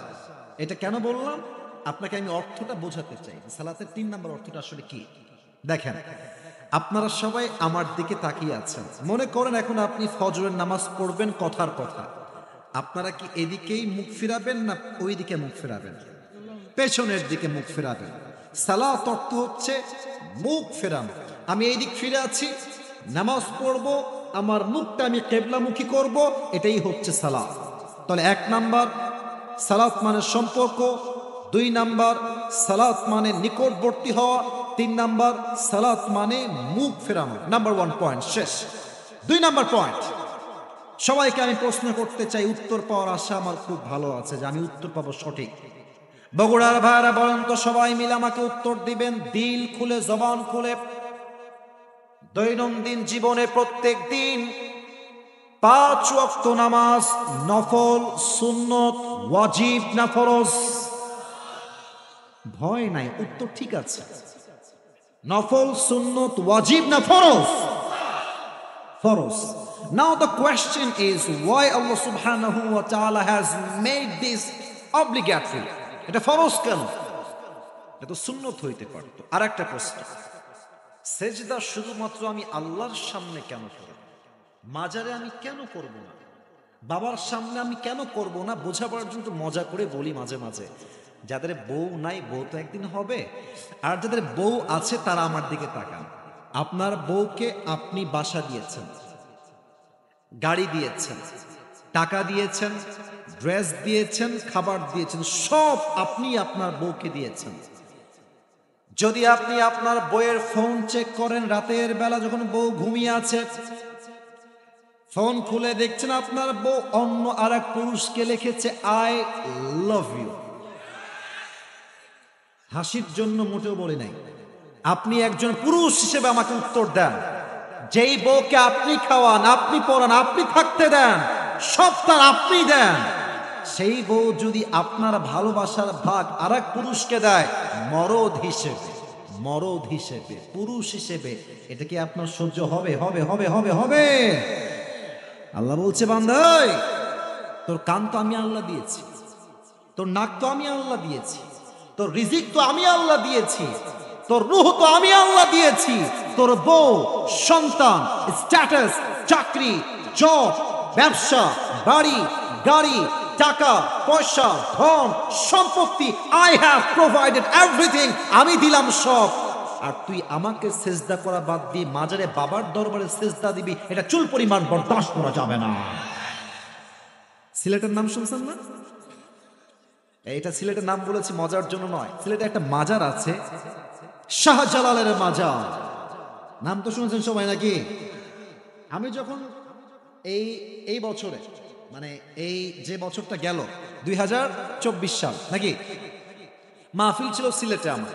এটা কেন বললাম? আপনাকে আমি অর্থটা বোঝাতে চাই। সালাতের 3 নম্বর অর্থটা আসলে কি দেখেন। আপনারা সবাই আমার দিকে তাকিয়ে আছেন, মনে করেন এখন আপনি ফজরের নামাজ পড়বেন কথার কথা। আপনারা কি এদিকেই মুখ ফিরাবেন না ওই দিকে মুখ ফিরাবেন? পেছনের দিকে মুখ ফিরাবেন। সালাত অর্থ হচ্ছে মুখ ফেরানো। আমি এই দিক ফিরে আছি, নামাজ পড়ব, আমার মুখটা আমি কিবলামুখী করব, এটাই হচ্ছে সালাত। তাহলে 1 নাম্বার সালাত মানে সম্পর্ক, 2 নাম্বার সালাত মানে নিকটবর্তী হওয়া, 3 নাম্বার সালাত মানে মুখ ফেরানো। নাম্বার 1 পয়েন্ট শেষ। 2 নাম্বার পয়েন্ট, সবাইকে আমি প্রশ্ন করতে চাই, উত্তর পাওয়ার আশা আমার খুব ভালো আছে যে আমি উত্তর পাবো সঠিক। বগুড়ার ভাইরা বলেন তো, সবাই মিলে আমাকে উত্তর দিবেন দিল খুলে, জবান খুলে। দৈনন্দিন জীবনে প্রত্যেক দিন 5 ওয়াক্ত নামাজ নফল, সুন্নত, ওয়াজিব না ফরজ? ভয় নাই, উত্তর ঠিক আছে। নফল, সুন্নত, ওয়াজিব না ফরজ? ফরজ। Now the question is why Allah subhanahu wa ta'ala has made this obligatory? এটা ফরজ কেন? এটা তো সুন্নত হইতে পারত। আর একটা প্রশ্ন, সেজদা শুধুমাত্র আমি আল্লাহর সামনে কেন করব? মাজারে আমি কেন করব না? বাবার সামনে আমি কেন করব না? বোঝাবার জন্য মজা করে বলি মাঝে মাঝে, যাদের বউ নাই বউ তো একদিন হবে, আর যাদের বউ আছে তারা আমার দিকে তাকান। আপনার বউকে আপনি বাসা দিয়েছেন, গাড়ি দিয়েছেন, টাকা দিয়েছেন, ড্রেস দিয়েছেন, খাবার দিয়েছেন, সব আপনি আপনার বউকে দিয়েছেন। যদি আপনি আপনার বউয়ের ফোন চেক করেন রাতের বেলা যখন বউ ঘুমিয়ে আছে, ফোন খুলে দেখছেন আপনার বউ অন্য আর এক পুরুষকে লিখেছে আই লাভ ইউ। হাসির জন্য মোটেও বলি নাই, আপনি একজন পুরুষ হিসেবে আমাকে উত্তর দেন। যেই বউকে আপনি খাওয়ান, আপনি পড়ান, আপনি থাকতে দেন, সব তার আপনি দেন, সেই বউ যদি আপনার ভালোবাসার ভাগ আর এক পুরুষকে দেয় মরদ হিসেবে, মরদ হিসেবে, পুরুষ হিসেবে, এটা কি আপনার সহ্য হবে? হবে হবে হবে হবে। আল্লাহ বলছে বান্দা, তোর কান তো আমি আল্লাহ দিয়েছি, তোর নাক তো আমি আল্লাহ দিয়েছি, তোর রিজিক তো আমি আল্লাহ দিয়েছি, তোর রূহ তো আমি আল্লাহ দিয়েছি, তোর বউ, সন্তান, স্ট্যাটাস, চাকরি, জব, ব্যবসা, বাড়ি, গাড়ি, টাকা পয়সা, ধন সম্পত্তি, আই হ্যাভ প্রোভাইডেড এভরিথিং, আমি দিলাম সব। আর তুই আমাকে সেজদা করা বাদ দিয়ে মাজারে বাবার দরবারে সেজদা দিবি, এটা চুল পরিমাণ বরদাস্ত করা যাবে না। সিলেটের নাম শুনছেন না? এইটা সিলেটের নাম বলেছি মজার জন্য নয়, সিলেটে একটা মাজার আছে, শাহজালালের মাজার, নাম তো শুনেছেন সবাই নাকি? আমি যখন এই বছরে, মানে এই যে বছরটা গেল 2024 সাল নাকি, মাহফিল ছিল সিলেটে আমার,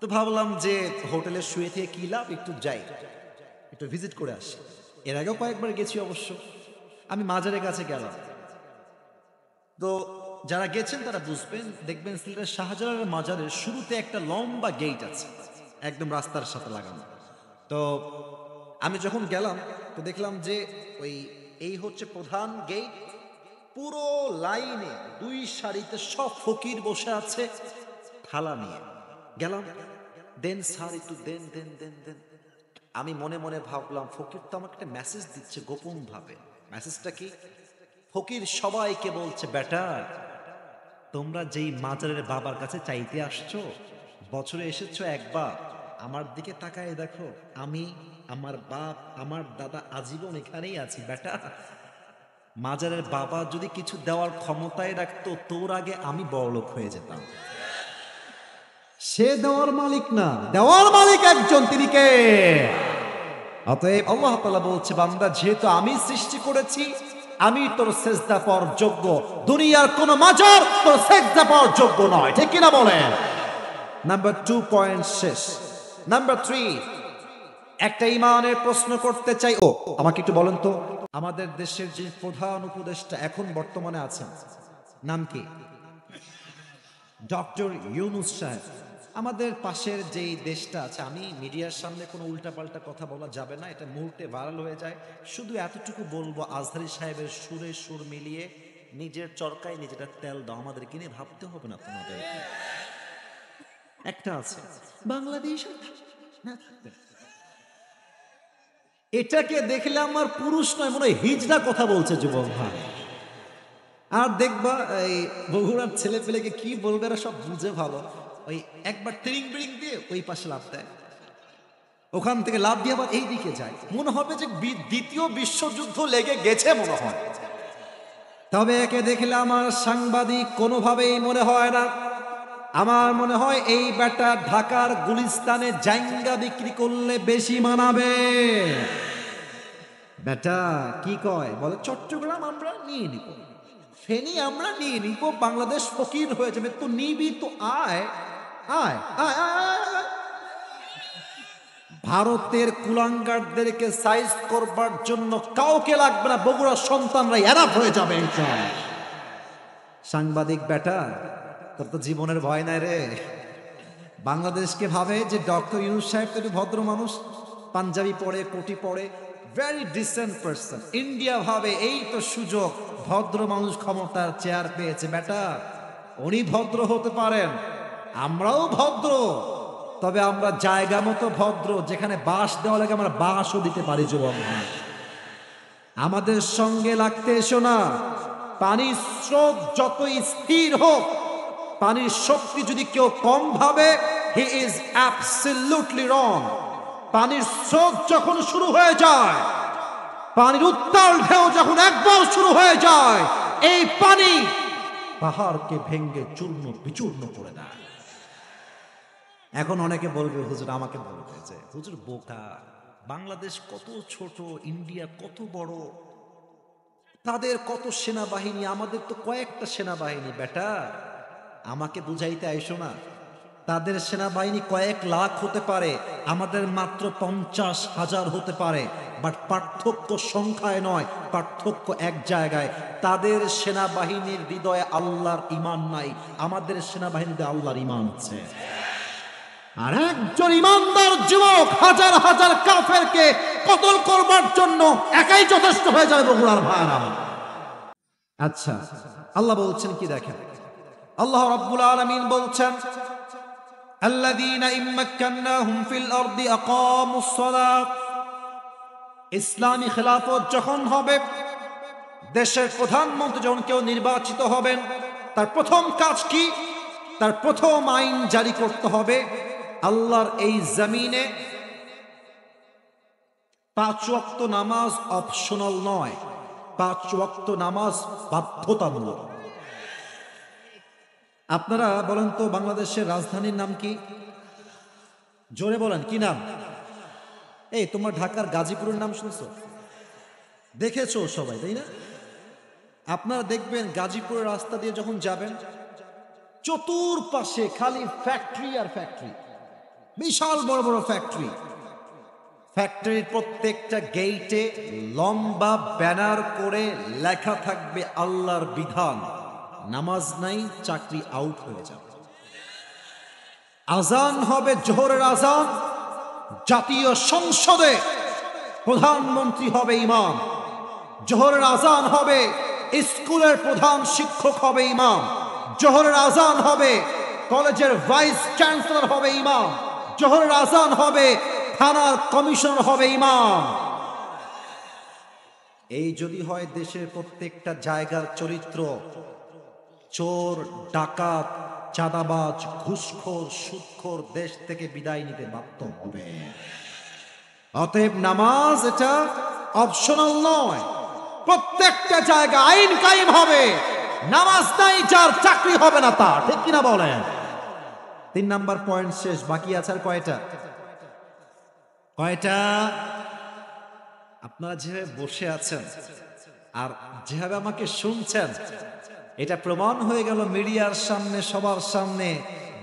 তো ভাবলাম যে হোটেলে শুয়ে থেকে কি লাভ, একটু যাই, একটু ভিজিট করে আসি। এর আগেও কয়েকবার গেছি অবশ্য। আমি মাজারের কাছে গেলাম, তো যারা গেছেন তারা বুঝবেন, দেখবেন সিলেটের শাহজালালের মাজারের শুরুতে একটা লম্বা গেট আছে, একদম রাস্তার সাথে লাগানো। তো আমি যখন গেলাম তো দেখলাম যে এই হচ্ছে প্রধান গেট, পুরো লাইনে দুই সারিতে সব ফকির বসে আছে থালা নিয়ে। গেলাম, দেন স্যার একটু দেন দেন দেন দেন। আমি মনে মনে ভাবলাম ফকির তো আমাকে একটা মেসেজ দিচ্ছে গোপন ভাবে। মেসেজটা কি? ফকির সবাইকে বলছে, বেটা তোমরা যেই মাজারের বাবার কাছে চাইতে আসছো, বছরে এসেছো একবার, আমার দিকে তাকায় দেখো, আমি, আমার বাপ, আমার দাদা আজীবন এখানেই আছি। বেটা মাজারের বাবা যদি কিছু দেওয়ার ক্ষমতায় রাখতো, তোর আগে আমি বড়লোক হয়ে যেতাম। সে দেওয়ার মালিক না, দেওয়ার মালিক একজন, তিনি কে? অতএব আল্লাহ তাআলা বলছে, বান্দা যেহেতু আমি সৃষ্টি করেছি, আমি তোর সেজদা পাওয়ার যোগ্য, দুনিয়ার কোন মাজার তোর সেজদা পাওয়ার যোগ্য নয়, ঠিক কিনা বলেন? নাম্বার 2 পয়েন্ট শেষ। নাম্বার 3, একটা ইমানের প্রশ্ন করতে চাই। আমাকে একটু বলেন তো, আমাদের দেশের যে প্রধান উপদেষ্টা এখন বর্তমানে আছেন, নাম কি? ডক্টর ইউনূস সাহেব। আমাদের পাশের যেই দেশটা আছে, আমি মিডিয়ার সামনে কোনো উল্টাপাল্টা কথা বলা যাবে না, এটা মুহূর্তে ভাইরাল হয়ে যায়। শুধু এতটুকু বলবো, আজহারী সাহেবের সুরে সুর মিলিয়ে নিজের চরকায় নিজেরা তেল দাও, আমাদের কিনে ভাবতে হবে না তোমাদের। একটা আছে বাংলাদেশ, এটাকে দেখলে আমার পুরুষ নয় মনে হয় হিজড়া কথা বলছে যুবক ভাই। আর দেখবা এই বগুড়ার ছেলে পেলেকে কি বলবে, এরা সব বুঝে ভালো। ওই একবার ট্রিং ব্রিং দিয়ে ওই পাশে লাভ দেয়, ওখান থেকে লাভ দিয়ে আবার এই দিকে যায়, মনে হবে যে দ্বিতীয় বিশ্বযুদ্ধ লেগে গেছে মনে হয়। তবে একে দেখলে আমার সাংবাদিক কোনোভাবেই মনে হয় না, আমার মনে হয় এই বেটা ঢাকার গুলিস্তানে জাইঙ্গা বিক্রি করলে বেশি মানাবে। বেটা কি কয়, বলে চট্টগ্রাম আমরা নিয়ে নিব, ফেনী আমরা নিয়ে নিব, বাংলাদেশ ফকির হয়ে যাবে। তো নিবি তো আয় আয় আয় আয়। ভারতের কুলাঙ্গারদেরকে সাইজ করবার জন্য কাউকে লাগবে না, বগুড়ার সন্তানরা এরাফ হয়ে যাবে ইনশাআল্লাহ। সাংবাদিক বেটা, তোর তো জীবনের ভয় নাই রে। বাংলাদেশকে ভাবে যে ডক্টর ইউনূস সাহেব তো ভদ্র মানুষ, পাঞ্জাবি পরে, কোটি পরে, ভেরি ডিসেন্ট পারসন। ইন্ডিয়া ভাবে এই তো সুযোগ, ভদ্র মানুষ ক্ষমতার চেয়ার পেয়েছে। বেটা উনি ভদ্র হতে পারেন, আমরাও ভদ্র, তবে আমরা জায়গা মতো ভদ্র, যেখানে বাঁশ দেওয়া লাগে আমরা বাঁশও দিতে পারি। যুবক আমাদের সঙ্গে লাগতে এসো না, পানির স্রোত যতই স্থির হোক, পানির শক্তি যদি কেউ কম ভাবে, হি ইজ অ্যাবসলিউটলি রং। পানির স্রোত যখন শুরু হয়ে যায়, পানির উত্তাল ঢেউ যখন একবার শুরু হয়ে যায়, এই পানি পাহাড়কে ভেঙ্গে চূর্ণ বিচূর্ণ করে দেয়। এখন অনেকে বলবে, হুজুর আমাকে বলবে যে হুজুর বোকা, বাংলাদেশ কত ছোট, ইন্ডিয়া কত বড়, তাদের কত সেনাবাহিনী, আমাদের তো কয়েকটা সেনাবাহিনী। বেটা, আমাকে বুঝাইতে আইসো না। তাদের সেনাবাহিনী কয়েক লাখ হতে পারে, আমাদের মাত্র 50,000 হতে পারে। বাট পার্থক্য সংখ্যায় নয়, পার্থক্য এক জায়গায়। তাদের সেনাবাহিনীর হৃদয়ে আল্লাহর ঈমান নাই, আমাদের সেনাবাহিনীতে আল্লাহর ঈমান আছে। আর একজন ইমানদার যুবক হাজার হাজার কাফেরকে কতল করবার জন্য একাই যথেষ্ট হয়ে যাবে বগুড়ার ভাইরা। আচ্ছা, আল্লাহ বলছেন কি দেখেন, আল্লাহ রাব্বুল আলামিন বলছেন, আল্লাযীনা ইম্মাক্কান্নাহুম ফিল আরদি আকামুস সালাত। ইসলামী খেলাফত যখন হবে, দেশের প্রধানমন্ত্রী যখন কেউ নির্বাচিত হবেন, তার প্রথম কাজ কি? তার প্রথম আইন জারি করতে হবে, আল্লাহর এই জমিনে 5 ওয়াক্ত নামাজ অপশনাল নয়, 5 ওয়াক্ত নামাজ বাধ্যতামূলক। আপনারা বলেন তো, বাংলাদেশের রাজধানীর নাম কি? জোরে বলেন, কি নাম? এই তোমার ঢাকার গাজীপুরের নাম শুনছো? দেখেছো সবাই, তাই না? আপনারা দেখবেন গাজীপুরের রাস্তা দিয়ে যখন যাবেন, চতুর্পাশে খালি ফ্যাক্টরি আর ফ্যাক্টরি, বিশাল বড় বড় ফ্যাক্টরি। ফ্যাক্টরির প্রত্যেকটা গেইটে লম্বা ব্যানার করে লেখা থাকবে আল্লাহর বিধান, নামাজ নাই চাকরি আউট হয়ে যাবে। আজান হবে জোহরের আজান, জাতীয় সংসদে প্রধানমন্ত্রী হবে ইমাম। জোহরের আজান হবে, স্কুলের প্রধান শিক্ষক হবে ইমাম। জোহরের আজান হবে, কলেজের ভাইস চ্যান্সেলর হবে ইমাম। জোহরের আজান হবে, থানার কমিশনার হবে ইমাম। এই যদি হয় দেশের প্রত্যেকটা জায়গার চরিত্র, চোর, ডাকাত, চাঁদাবাজ, ঘুষখোর, সুদখোর দেশ থেকে বিদায় নিতে বাধ্য হবে। অতএব নামাজ এটা অপশনাল নয়, প্রত্যেকটা জায়গা আইন কায়েম হবে। নামাজ নাই যার, চাকরি হবে না তার, ঠিক কিনা বলেন? 3 নাম্বার পয়েন্ট শেষ, বাকি আছে আর কয়টা? আপনারা যেভাবে বসে আছেন আর যেভাবে আমাকে শুনছেন, এটা প্রমাণ হয়ে গেল মিডিয়ার সামনে, সবার সামনে,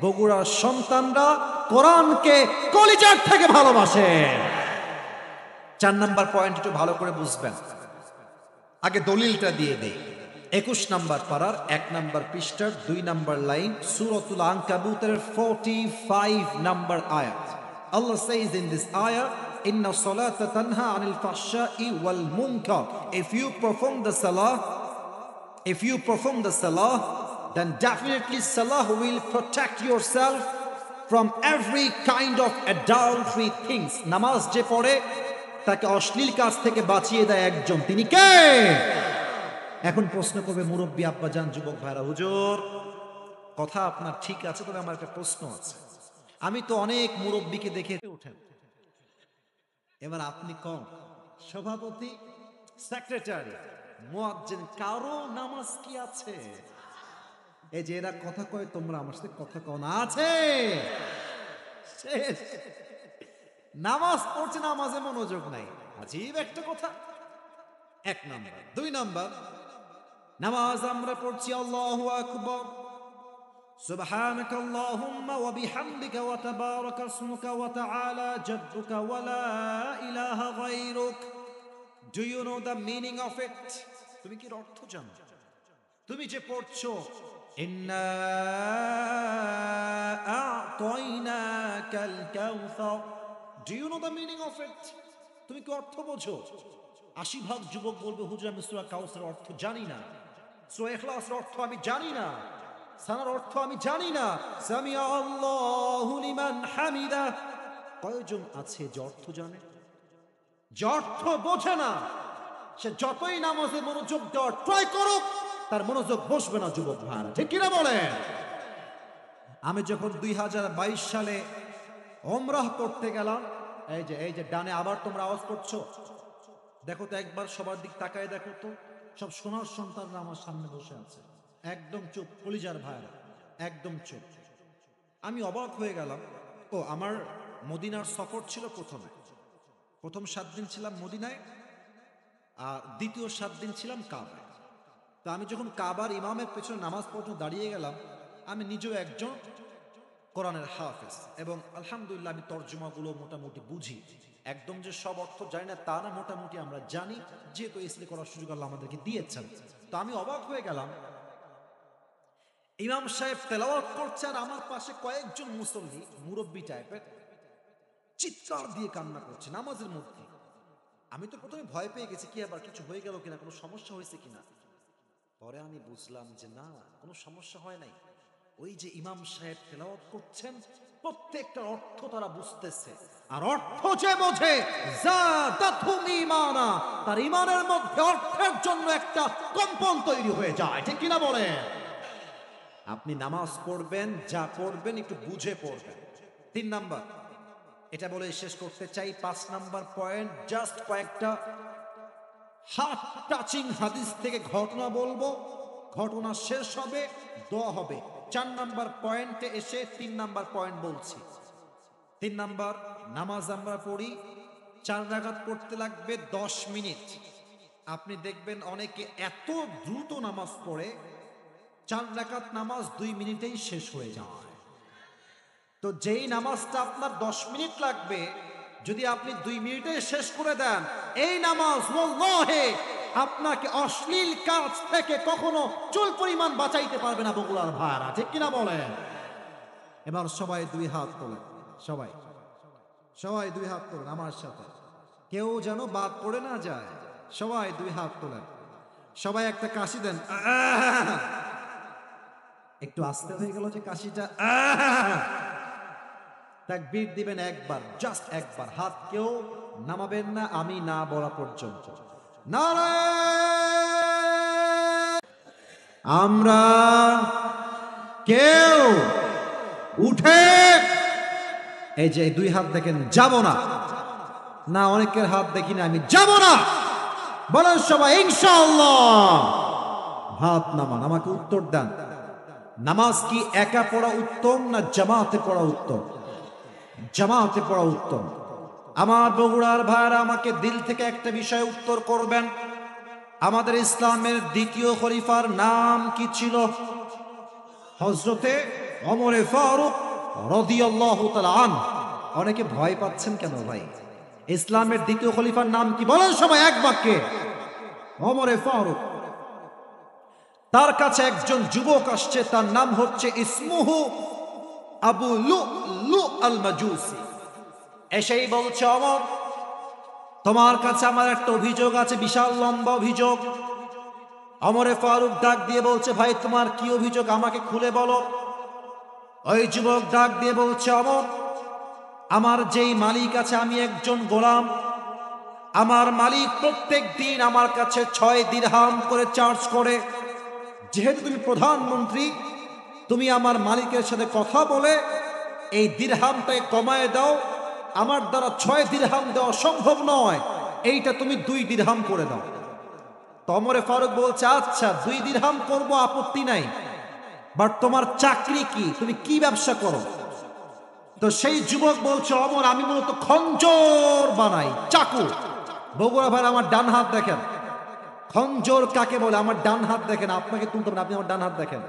বগুড়ার সন্তানরা কোরআনকে কলিজার থেকে ভালোবাসে। 4 নাম্বার পয়েন্ট একটু ভালো করে বুঝবেন, আগে দলিলটা দিয়ে দেই। 21 নাম্বার পারার 1 নাম্বার পৃষ্ঠার 2 নাম্বার লাইন, সূরাতুল আনকাবুতের 45 নাম্বার আয়াত। Allah says in this ayah, inna salata tanha anil fahsha'i wal munkar. If you perform the salah, then definitely salah will protect yourself from every kind of adultery things. নামাজ যে পড়ে তাকে অশ্লীল কাজ থেকে বাঁচিয়ে দেয় একজন, তিনি কে? এখন প্রশ্ন করবে মুরব্বী আব্বাজান, যুবক ভাইরা, হুজুর কথা আপনার ঠিক আছে, তবে আমার একটা প্রশ্ন আছে। আমি তো অনেক মুরব্বীকে দেখে ওঠেন, এবার আপনি কম, সভাপতি, সেক্রেটারি, মুয়াজ্জিন, কারো নামাজ কি আছে? এই যে এরা কথা কয়, তোমরা আমার সাথে কথা কও না, আছে? শেষ। নামাজ পড়ছে, নামাজে মনোযোগ নাই, আজীব একটা কথা। 1 নাম্বার। 2 নাম্বার, নামাজ আমরা পড়ছি আল্লাহু আকবার, সুবহানাকা আল্লাহুম্মা ওয়া বিহামদিকা ওয়া তাবারাকা ইসমুকা ওয়া তাআলা জাদ্দুকা ওয়া লা ইলাহা গায়রুক। Do you know the meaning of it? তুমি কি অর্থ জানো? তুমি যে পড়ছো ইন্না আ'তাইনাকাল কাউসার, do you know the meaning of it? তুমি কি অর্থ বোঝো? 80% যুবক বলবে, হুজুর আমি সূরা কাউসারের অর্থ জানি না, সূরা ইখলাসের অর্থ আমি জানি না, সানার অর্থ আমি জানি না। সামিআ আল্লাহু লিমান হামিদা, কয়জন আছে যে অর্থ জানে? যে অর্থ বোঝে না, সে যতই নামাজে মনোযোগ দেওয়ার ট্রাই করুক, তার মনোযোগ বসবে না যুবক ভাইরা, ঠিক কিনা বলেন? আমি যখন 2022 সালে ওমরাহ করতে গেলাম, এই যে ডানে আবার তোমরা আওয়াজ করছো, দেখো তো একবার সবার দিক তাকায় দেখো তো, সব সোনার সন্তানরা আমার সামনে বসে আছে, একদম চুপ, কলিজার ভাইরা একদম চুপ। আমি অবাক হয়ে গেলাম। ও আমার মদিনার সফর ছিল প্রথম 7 দিন ছিলাম মদিনায়, আর দ্বিতীয় 7 দিন ছিলাম কাবায়। তো আমি যখন কাবার ইমামের পেছনে নামাজ পড়তে দাঁড়িয়ে গেলাম, আমি নিজেও একজন কোরআনের হাফেজ, এবং আলহামদুলিল্লাহ আমি তর্জমাগুলো মোটামুটি বুঝি। একদম যে সব অর্থ জানি না তা না, মোটামুটি আমরা জানি, যেহেতু ইসলাম করার সুযোগ আল্লাহ আমাদেরকে দিয়েছেন। তো আমি অবাক হয়ে গেলাম, ইমাম সাহেব তেলাওয়াত করছে আর আমার পাশে কয়েকজন মুসল্লি মুরব্বী টাইপের চিৎকার দিয়ে কান্না করছে নামাজের মধ্যে। আমি তো প্রথমে ভয় পেয়ে গেছি, কি আবার কিছু হয়ে গেল কিনা, কোনো সমস্যা হয়েছে কিনা। পরে আমি বুঝলাম যে না, কোনো সমস্যা হয় নাই। ওই যে ইমাম সাহেব তেলাওয়াত করছেন, প্রত্যেকটা অর্থ তারা বুঝতেছে, আর অর্থ যে বোঝে যাদাতুহুম ঈমানা, তার ঈমানের মধ্যে অর্থের জন্য একটা কম্পন তৈরি হয়ে যায়, ঠিক কিনা বলেন? আপনি নামাজ পড়বেন, যা পড়বেন একটু বুঝে পড়বেন। 3 নাম্বার, এটা বলে শেষ করতে চাই। 5 নাম্বার পয়েন্ট, জাস্ট কয়েকটা হার্ট টাচিং হাদিস থেকে ঘটনা বলবো, ঘটনা শেষ হবে, দোয়া হবে। 4 নাম্বার পয়েন্টে এসে 3 নাম্বার পয়েন্ট বলছি। 3 নাম্বার, নামাজ আমরা পড়ি 4 রাকাত, পড়তে লাগবে 10 মিনিট। আপনি দেখবেন অনেকে এত দ্রুত নামাজ পড়ে 4 রাকাত নামাজ 2 মিনিটেই শেষ হয়ে যায়। তো যেই নামাজটা আপনার 10 মিনিট লাগবে, যদি আপনি 2 মিনিটে শেষ করে দেন, এই নামাজ ওয়াল্লাহি আপনাকে অশ্লীল কাজ থেকে কখনো চুল পরিমাণ বাঁচাইতে পারবে না বগুড়ার ভাইরা, ঠিক কিনা বলেন? এবার সবাই 2 হাত তোলেন, সবাই 2 হাত তোলেন আমার সাথে, কেউ যেন বাদ পড়ে না যায়। সবাই 2 হাত তোলেন, সবাই একটা কাশি দেন। একটু আস্তে হয়ে গেল যে কাশিটা। তাকবীর দিবেন একবার, জাস্ট একবার, হাত কেউ নামাবেন না আমি না বলা পর্যন্ত। নারায়ে, আমরা কেউ উঠে, এই যে 2 হাত দেখেন, যাব না, না অনেকের হাত দেখি না, আমি যাব না বলেন সবাই ইনশাআল্লাহ। হাত নামান, আমাকে উত্তর দেন। নামাজ কি একা পড়া উত্তম না জামাতে পড়া উত্তম? জামাতে পড়া উত্তম। আমার বগুড়ার ভাইরা আমাকে দিল থেকে একটা বিষয় উত্তর করবেন, আমাদের ইসলামের দ্বিতীয় খলিফার নাম কি ছিল? হযরতে ওমরে ফারুক রাদিয়াল্লাহু তাআলা আনহু। অনেকে ভয় পাচ্ছেন কেন ভাই? ইসলামের দ্বিতীয় খলিফার নাম কি বলেন সবাই এক বাক্যে? ওমরে ফারুক। তার কাছে একজন যুবক আসছে, তার নাম হচ্ছে ইসমুহু আবু লু'লু আল মাজুসি। এসেই বলছে, ওমর তোমার কাছে আমার একটা অভিযোগ আছে, বিশাল লম্বা অভিযোগ। ওমরে ফারুক ডাক দিয়ে বলছে, ভাই তোমার কি অভিযোগ, আমাকে খুলে বলো। ওই যুবক ডাক দিয়ে বলছে, ওমর আমার যেই মালিক আছে, আমি একজন গোলাম, আমার মালিক প্রত্যেক দিন আমার কাছে 6 দিরহাম করে চার্জ করে। যেহেতু তুমি প্রধানমন্ত্রী, তুমি আমার মালিকের সাথে কথা বলে এই দিরহামটাকে কমায় দাও, আমার দ্বারা 6 দিরহাম দেওয়া সম্ভব নয়, এইটা তুমি 2 দিরহাম করে দাও। ওমরে ফারুক বলছে, আচ্ছা 2 দিরহাম করবো, আপত্তি নাই, বাট তোমার চাকরি কি, তুমি কি ব্যবসা করো? তো সেই যুবক বলছে, ওমর আমি মূলত খঞ্জর বানাই, চাকু। বগুড়া ভাই আমার ডান হাত দেখেন, খঞ্জর কাকে বলে আমার ডান হাত দেখেন, আপনাকে তুলতে হবে না, আপনি আমার ডান হাত দেখেন,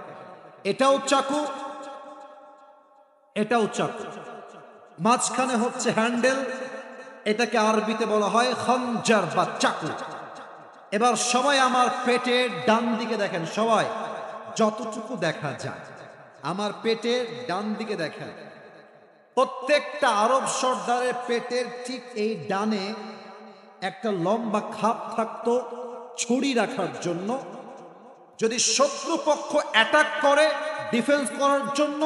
এটাও চাকু, এটাও চাকু, মাঝখানে হচ্ছে হ্যান্ডেল, এটাকে আরবিতে বলা হয় খঞ্জার বা চাকু। এবার সবাই আমার পেটের ডান দিকে দেখেন, সবাই যতটুকু দেখা যায় আমার পেটের ডান দিকে দেখেন। প্রত্যেকটা আরব সর্দারের পেটের ঠিক এই ডানে একটা লম্বা খাপ থাকতো ছুরি রাখার জন্য, যদি শত্রুপক্ষ অ্যাটাক করে ডিফেন্স করার জন্য,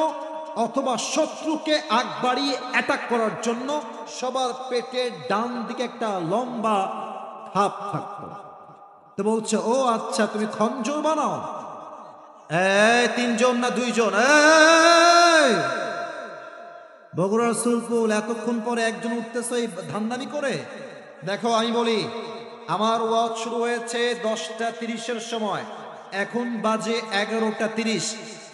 অথবা শত্রুকে আগ বাড়িয়ে অ্যাটাক করার জন্য সবার পেটের ডান দিকে একটা লম্বা খাপ থাকতো। তো বলছে, ও আচ্ছা তুমি খঞ্জর বানাও? এই 3 জন না 2 জন? বগুড়ার সুলপুল এতক্ষণ পরে একজন উঠতেছে এই ধান্দামি করে। দেখো আমি বলি, আমার ওয়াজ শুরু হয়েছে 10:30 সময়, এখন বাজে 11:30।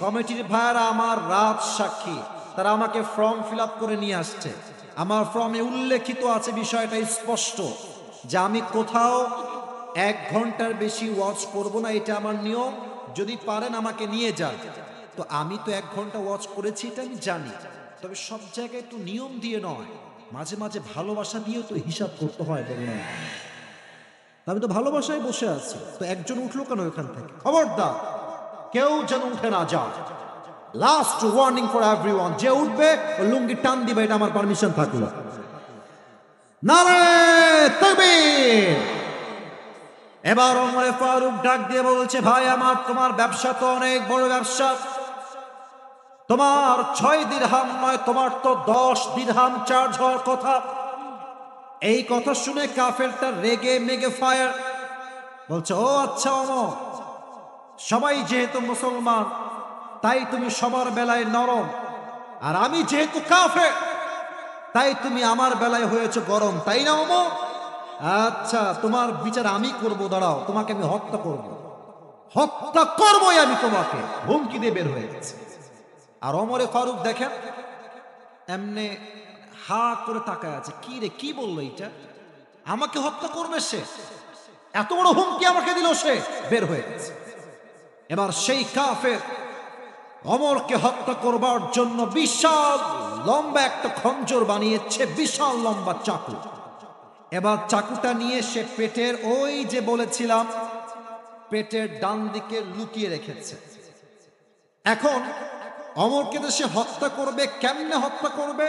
কমিটির ভাইরা আমার রাত সাক্ষী, তারা আমাকে ফর্ম ফিল আপ করে নিয়ে আসছে। আমার ফর্মে উল্লেখিত আছে বিষয়টা স্পষ্ট যে আমি কোথাও 1 ঘন্টার বেশি ওয়াজ করব না, এটা আমার নিয়ম। যদি পারেন আমাকে নিয়ে যান। তো আমি তো 1 ঘন্টা ওয়াজ করেছি, এটা আমি জানি। তবে সব জায়গায় একটু নিয়ম দিয়ে নয়, মাঝে মাঝে ভালোবাসা দিয়েও তো হিসাব করতে হয়। বললাম আমি তো ভালোবাসায় বসে আছি, তো একজন উঠলো কেন ওখান থেকে? খবরদার কেউ যেন উঠে না যায়। লাস্ট ওয়ার্নিং ফর এভরিওয়ান, যে উঠবে ও লুঙ্গি টান দিবে, এটা আমার পারমিশন থাকলো। নারে তাকবীর। এবার ওমর ফারুক ডাক দিয়ে বলছে, ভাই আমার, তোমার ব্যবসা তো অনেক বড় ব্যবসা, তোমার 6 দিরহাম নয়, তোমার তো 10 দিরহাম চার্জ হওয়ার কথা। এই কথা শুনে কাফেরটা রেগে মেগে ফায়ার, বলছে ও আচ্ছা ওমর, সবাই যেহেতু মুসলমান তাই তুমি সবার বেলায় নরম, আর আমি যেহেতু কাফের তাই তুমি আমার বেলায় হয়েছে গরম, তাই না ওমর? আচ্ছা তোমার বিচার আমি করব, দাঁড়াও, তোমাকে আমি হত্যা করব, হত্যা করবই আমি তোমাকে, হুমকি দিয়ে বের হয়ে গেছে। আর ওমরে ফারুক দেখেন এমনে হা করে তাকায় আছে, কি রে কি বললো এটা, আমাকে হত্যা করবে সে, এত বড় হুমকি আমাকে দিল সে, বের হয়ে গেছে। এবার সেই কাফের ওমরকে হত্যা করবার জন্য বিশাল লম্বা একটা খঞ্জর বানিয়েছে, বিশাল লম্বা চাকু। এবার চাকুটা নিয়ে সে পেটের, ওই যে বলেছিলাম পেটের ডান দিকে লুকিয়ে রেখেছে। এখন ওমরকে তো সে হত্যা করবে, কেমনে হত্যা করবে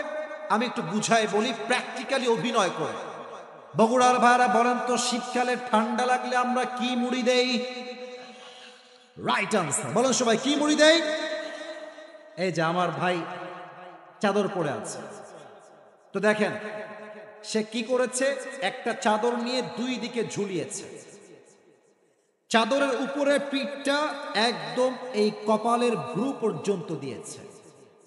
আমি একটু বুঝাই বলি, প্র্যাকটিক্যালি অভিনয় করে। বগুড়ার ভাইরা বলেন তো, শীতকালে ঠান্ডা লাগলে আমরা কি মুড়ি দেই? রাইট আনসার, বলেন সবাই, কি মুড়ি দেই? এই যে আমার ভাই চাদর পরে আছে, তো দেখেন সে কি করেছে, একটা চাদর নিয়ে 2 দিকে ঝুলিয়েছে। চাদরের উপরে পিঠটা একদম এই কপালের ভ্রু পর্যন্ত দিয়েছে,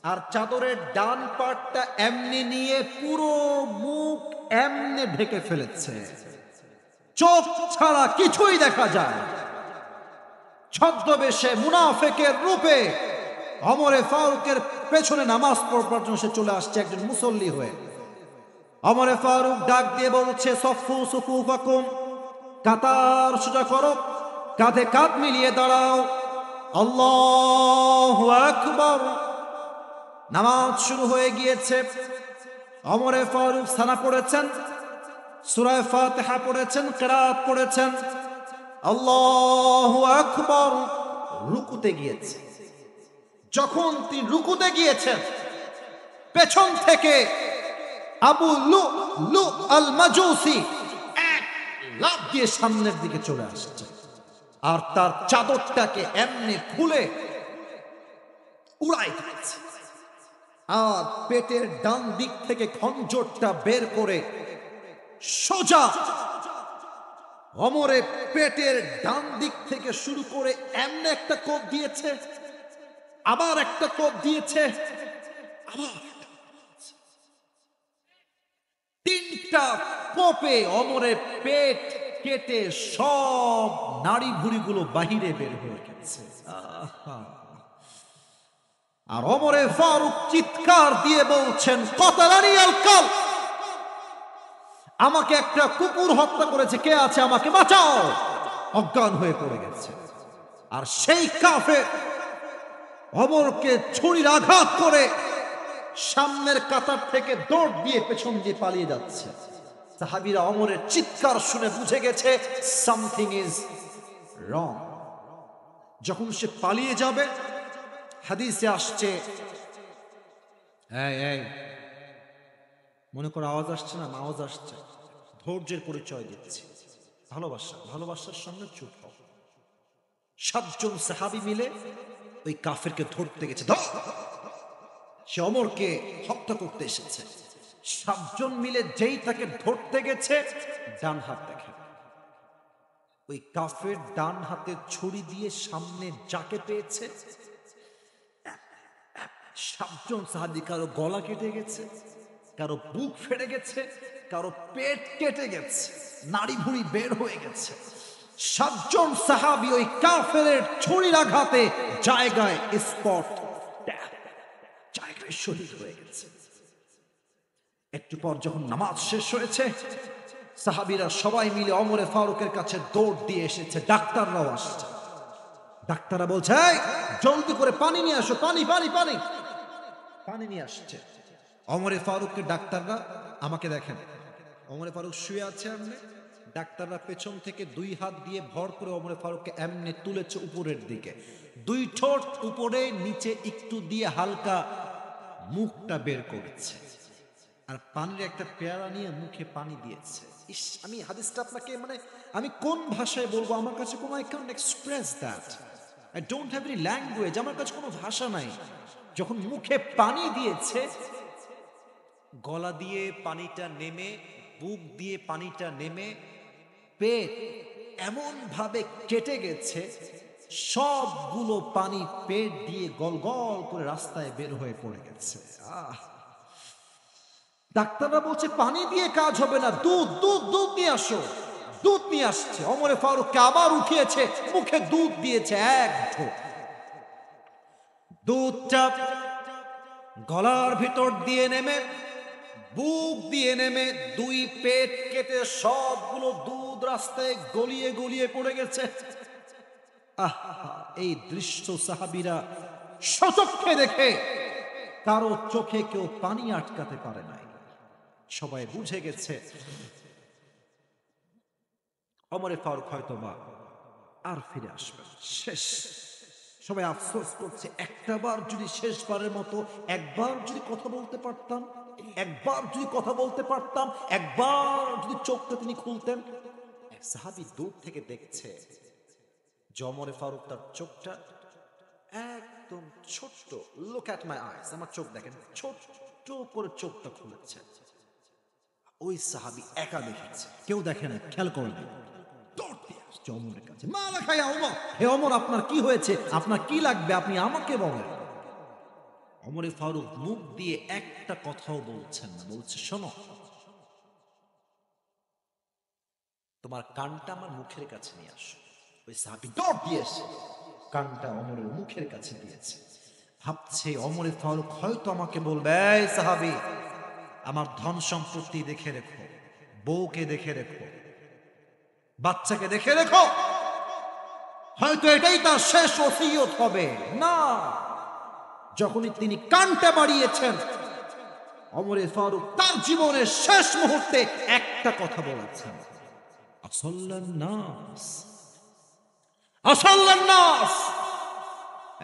আর চাদরের ডান পাটটা এমনি নিয়ে পুরো মুখ এমনি ঢেকে ফেলেছে, চোখ ছাড়া কিছুই দেখা যায়। ছদ্মবেশে মুনাফেকের রূপে ওমরে ফারুকের পেছনে নামাজ পড়বার জন্য সে চলে আসছে একজন মুসল্লি হয়ে। ওমরে ফারুক ডাক দিয়ে বলছে, সফু সুফুফাকুম, কাতার সোজা করো, কাঁধে কাঁধ মিলিয়ে দাঁড়াও, আল্লাহু আকবার। নামাজ শুরু হয়ে গিয়েছে। ওমরে ফারুক সানা পড়েছেন, সূরা ফাতিহা পড়েছেন, কিরাত পড়েছেন, আল্লাহু আকবার। রুকুতে গিয়েছে। যখন তিনি রুকুতে গিয়েছেন, পেছন থেকে আবু লু আল মাজুসি এক লাফ দিয়ে সামনের দিকে চলে আসছে, আর তার চাদরটাকে এমনি খুলে উড়াই দিয়েছে, আর পেটের ডান দিক থেকে খঞ্জরটা বের করে সোজা ওমরের পেটের ডান দিক থেকে শুরু করে এমনি একটা কোপ দিয়েছে, আবার একটা কোপ দিয়েছে, আবার 3টা কোপে ওমরের পেট কেটে সব নাড়ি ভুড়িগুলো বাহিরে বের হয়ে গেছে। আর ওমরে ফারুক চিৎকার দিয়ে বলছেন, কতালানি আল কাল, আমাকে একটা কুকুর হত্যা করেছে, কে আছে আমাকে বাঁচাও। অজ্ঞান হয়ে পড়ে গেছে। আর সেই কাফের ওমরকে ছুরির আঘাত করে সামনের কাতার থেকে দৌড় দিয়ে পেছন দিয়ে পালিয়ে যাচ্ছে। সাহাবীরা ওমরের চিৎকার শুনে বুঝে গেছে সামথিং ইজ রং। যখন সে পালিয়ে যাবে, হাদিসে আসছে, এই মনে করো আওয়াজ আসছে না, আওয়াজ আসছে, ধৈর্যের পরিচয় দিচ্ছে, ভালোবাসার সঙ্গে চুপ হও। 7 জন সাহাবী মিলে ওই কাফেরকে ধরতে গেছে, সে ওমরকে হত্যা করতে এসেছে। 7 জন মিলে যেই তাকে ধরতে গেছে, ডান হাত দেখে, ওই কাফের ডান হাতে ছুরি দিয়ে সামনে যাকে পেয়েছে সাতজন সাহাবী, কারো গলা কেটে গেছে, কারো বুক ফেটে গেছে, কারো পেট কেটে গেছে, নাড়ি ভুঁড়ি বের হয়ে গেছে। সাতজন সাহাবী ওই কাফেরের ছুরির আঘাতে জায়গায় স্পট জায়গায় শহীদ হয়ে গেছে। একটু পর যখন নামাজ শেষ হয়েছে, সাহাবীরা সবাই মিলে ওমরে ফারুকের কাছে দৌড় দিয়ে এসেছে। ডাক্তাররাও আসছে। ডাক্তাররা বলছে, এই জলদি করে পানি নিয়ে আসো, পানি পানি পানি পানি নিয়ে আসছে। ওমরে ফারুককে ডাক্তাররা, আমাকে দেখেন, ওমরে ফারুক শুয়ে আছে এমনি, ডাক্তাররা পেছন থেকে দুই হাত দিয়ে ভর করে ওমরে ফারুককে এমনি তুলেছে উপরের দিকে, দুই ঠোঁট উপরে নিচে একটু দিয়ে হালকা মুখটা বের করেছে, আর পানির একটা পেয়ালা নিয়ে মুখে পানি দিয়েছে। ইস, আমি হাদিসটা আপনাকে আমি কোন ভাষায় বলবো, আমার কাছে কোনো, I can't express that, I don't have any language, আমার কাছে কোনো ভাষা নাই। যখন মুখে পানি দিয়েছে, গলা দিয়ে পানিটা নেমে, বুক দিয়ে পানিটা নেমে, পেট এমন ভাবে কেটে গেছে, সবগুলো পানি পেট দিয়ে গল গল করে রাস্তায় বের হয়ে পড়ে গেছে। ডাক্তাররা বলছে পানি দিয়ে কাজ হবে না, দুধ দুধ দুধ নিয়ে আসো। দুধ নিয়ে আসছে। ওমরে ফারুককে আবার উঠিয়েছে, মুখে দুধ দিয়েছে এক ঢোক। দুধটা গলার ভিতর দিয়ে নেমে, বুক দিয়ে নেমে, দুই পেট কেটে সবগুলো দুধ রাস্তায় গলিয়ে গলিয়ে পড়ে গেছে। এই দৃশ্য সাহাবীরা সচক্ষে দেখে কারো চোখে কেউ পানি আটকাতে পারে নাই। সবাই বুঝে গেছে ওমরে ফারুক হয়তোবা আর ফিরে আসবে, শেষ। সবাই আফসোস করছে, একটাবার যদি শেষবারের মতো একবার যদি কথা বলতে পারতাম, একবার যদি কথা বলতে পারতাম, একবার যদি চোখটা তিনি খুলতেন। এক সাহাবী দূর থেকে দেখছে যে ওমরে ফারুক তার চোখটা একদম ছোট্ট, লুক অ্যাট মাই আইস, আমার চোখ দেখেন, ছোট্ট করে চোখটা খুলেছে। ওই সাহাবী একা দেখেছে, কেউ দেখে না, খেয়াল করে না। ওমরের কাছে, মালা খায়া ওমর, হে ওমর, আপনার কি হয়েছে? আপনার কি লাগবে? আপনি আমাকে বলেন। ওমরে ফারুক মুখ দিয়ে একটা কথাও বলছেন না, বলছে, শোনো, তোমার কানটা আমার মুখের কাছে নিয়ে আসো। ওই সাহাবী দৌড় দিয়েছে, কানটা ওমরের মুখের কাছে দিয়েছে। ভাবছে ওমরে ফারুক হয়তো আমাকে বলবে, এই সাহাবী, আমার ধন সম্পত্তি দেখে রেখো, বউকে দেখে রেখো, বাচ্চাকে দেখে রেখো, হয়তো এটাই তার শেষ ওসিয়ত হবে। না, যখনই তিনি কানটা বাড়িয়েছেন, ওমরে ফারুক তার জীবনের শেষ মুহূর্তে একটা কথা বলেছেন, আসাল্লান নাস, আসাল্লান নাস।